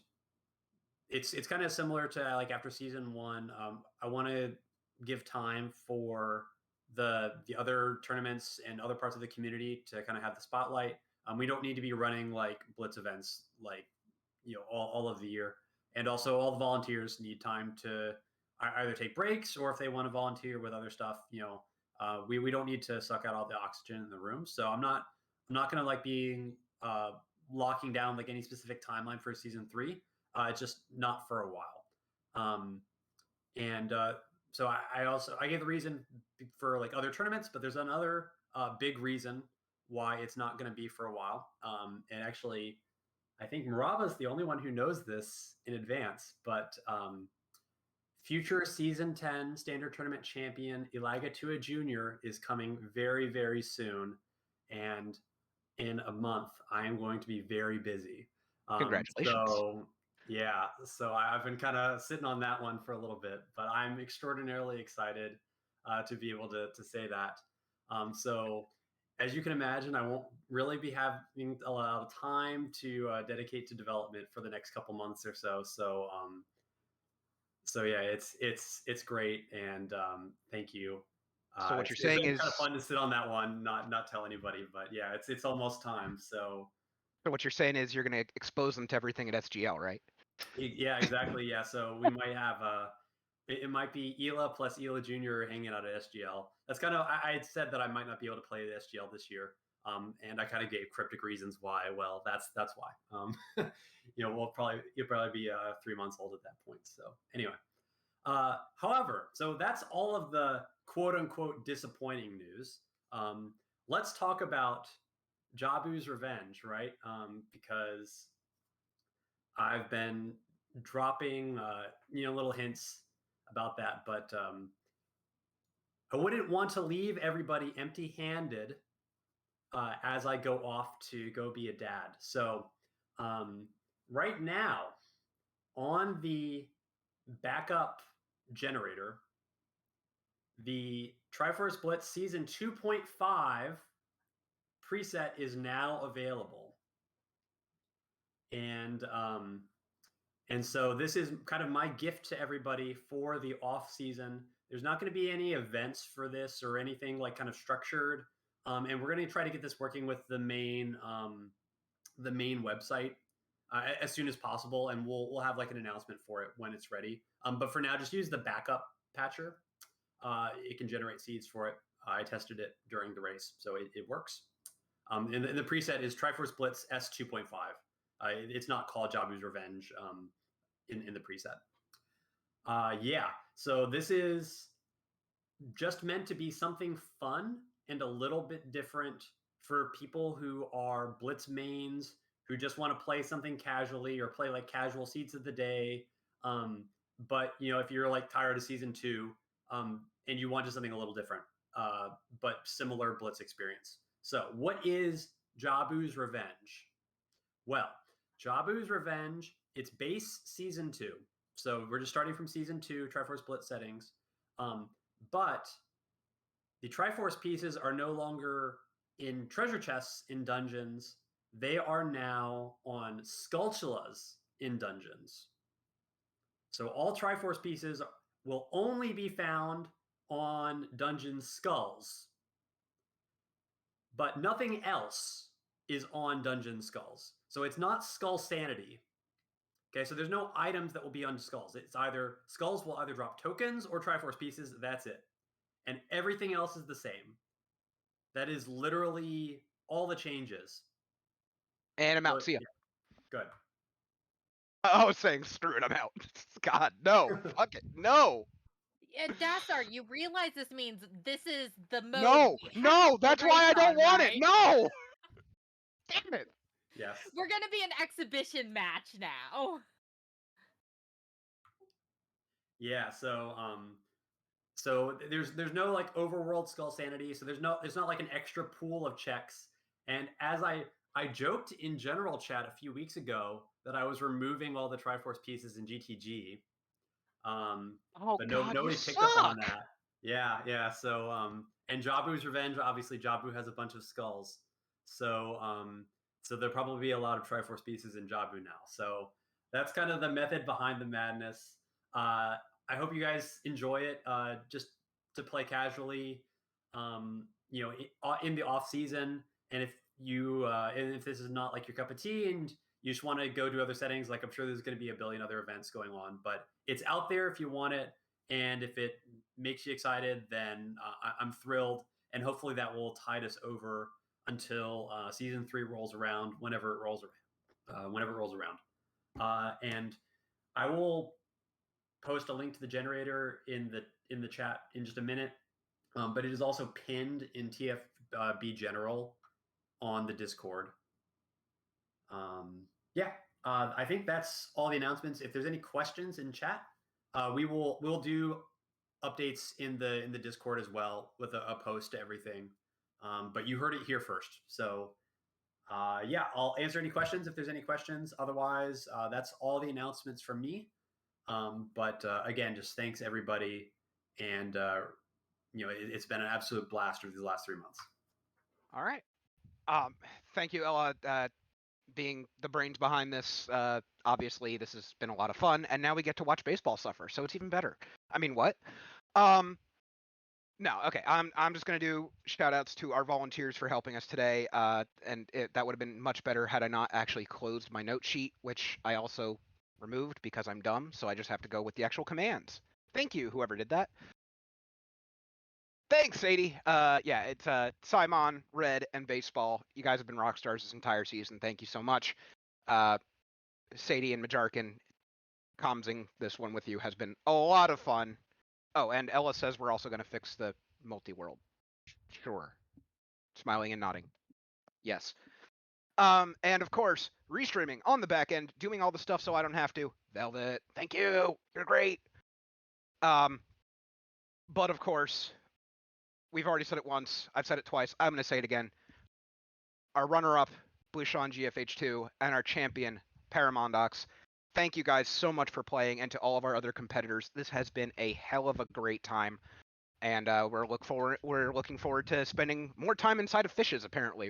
it's kind of similar to like after season 1. I want to give time for the other tournaments and other parts of the community to kind of have the spotlight. We don't need to be running like Blitz events like all of the year, and also all the volunteers need time to either take breaks, or if they want to volunteer with other stuff, we don't need to suck out all the oxygen in the room. So I'm not gonna like being locking down like any specific timeline for season 3. It's just not for a while. So I gave the reason for like other tournaments, but there's another big reason why it's not going to be for a while. And actually, I think Muraba's the only one who knows this in advance, but future season 10 standard tournament champion Ilaga2 Jr. is coming very, very soon. And in a month, I am going to be very busy. Congratulations. So I've been kind of sitting on that one for a little bit, but I'm extraordinarily excited to be able to say that. So as you can imagine, I won't really be having a lot of time to dedicate to development for the next couple months or so. So yeah, it's great, and thank you. So what you're saying is kind of fun to sit on that one, not tell anybody, but yeah, it's almost time. So what you're saying is you're going to expose them to everything at SGL, right? Yeah, exactly. Yeah, so we might have it might be Ela plus Ela Jr. hanging out at SGL. That's kind of I had said that I might not be able to play the SGL this year, and I kind of gave cryptic reasons why. Well, that's why. You'll probably be 3 months old at that point. So anyway, however, so that's all of the quote unquote disappointing news. Let's talk about Jabu's revenge, right? Because I've been dropping, little hints about that, but I wouldn't want to leave everybody empty-handed as I go off to go be a dad. So right now, on the backup generator, the Triforce Blitz Season 2.5 preset is now available. And so this is kind of my gift to everybody for the off season. There's not going to be any events for this or anything like kind of structured. And we're going to try to get this working with the main website as soon as possible. And we'll have like an announcement for it when it's ready. But for now, just use the backup patcher. It can generate seeds for it. I tested it during the race, so it works. And the preset is Triforce Blitz S2.5. It's not called Jabu's Revenge in the preset. Yeah, so this is just meant to be something fun and a little bit different for people who are Blitz mains, who just want to play something casually or play like casual seats of the day. But if you're like tired of season 2 and you want just something a little different, but similar Blitz experience. So what is Jabu's Revenge? Well, Jabu's Revenge, it's base season 2. So we're just starting from season 2, Triforce Blitz settings. But the Triforce pieces are no longer in treasure chests in dungeons. They are now on Skulltulas in dungeons. So all Triforce pieces will only be found on dungeon skulls. But nothing else is on dungeon skulls. So it's not skull sanity. Okay, so there's no items that will be on skulls. It's either skulls will either drop tokens or Triforce pieces. That's it. And everything else is the same. That is literally all the changes. And I'm out. See ya. Yeah. Good. I was saying, screw it, I'm out. God, no. Fuck it. No. Dassar, you realize this means this is the mode. No. we No. have to That's why I race don't on, want right? it. No. Damn it. Yes. We're going to be an exhibition match now. Yeah, so there's no like overworld skull sanity, so there's not like an extra pool of checks. And as I joked in general chat a few weeks ago that I was removing all the Triforce pieces in GTG. But nobody picked up on that. Yeah. So and Jabu's Revenge, obviously Jabu has a bunch of skulls. So there'll probably be a lot of Triforce pieces in Jabu now. So that's kind of the method behind the madness. I hope you guys enjoy it. Just to play casually, in the off season. And if this is not like your cup of tea and you just want to go to other settings, like I'm sure there's going to be a billion other events going on, but it's out there if you want it. And if it makes you excited, then I'm thrilled. And hopefully that will tide us over until season 3 rolls around, whenever it rolls around. And I will post a link to the generator in the chat in just a minute. But it is also pinned in TFB General on the Discord. I think that's all the announcements. If there's any questions in chat, we'll do updates in the Discord as well with a post to everything. But you heard it here first. So I'll answer any questions if there's any questions. Otherwise, that's all the announcements from me. But again, just thanks everybody. And it's been an absolute blast over these last 3 months. All right. Thank you, Ella, being the brains behind this. Obviously, this has been a lot of fun, and now we get to watch baseball suffer, so it's even better. I mean, what? No, okay. I'm just gonna do shout outs to our volunteers for helping us today. And that would have been much better had I not actually closed my note sheet, which I also removed because I'm dumb, so I just have to go with the actual commands. Thank you, whoever did that. Thanks, Sadie. It's Simon, Red, and Baseball. You guys have been rock stars this entire season. Thank you so much. Sadie and Majarkin, comsing this one with you has been a lot of fun. Oh, and Ella says we're also going to fix the multi-world. Sure. Smiling and nodding. Yes. And of course, restreaming on the back end, doing all the stuff so I don't have to. Velvet, thank you. You're great. But of course, we've already said it once. I've said it twice. I'm going to say it again. Our runner-up, Blueseangfh2, and our champion, Paramondox. Thank you guys so much for playing, and to all of our other competitors. This has been a hell of a great time, and we're looking forward to spending more time inside of fishes, apparently.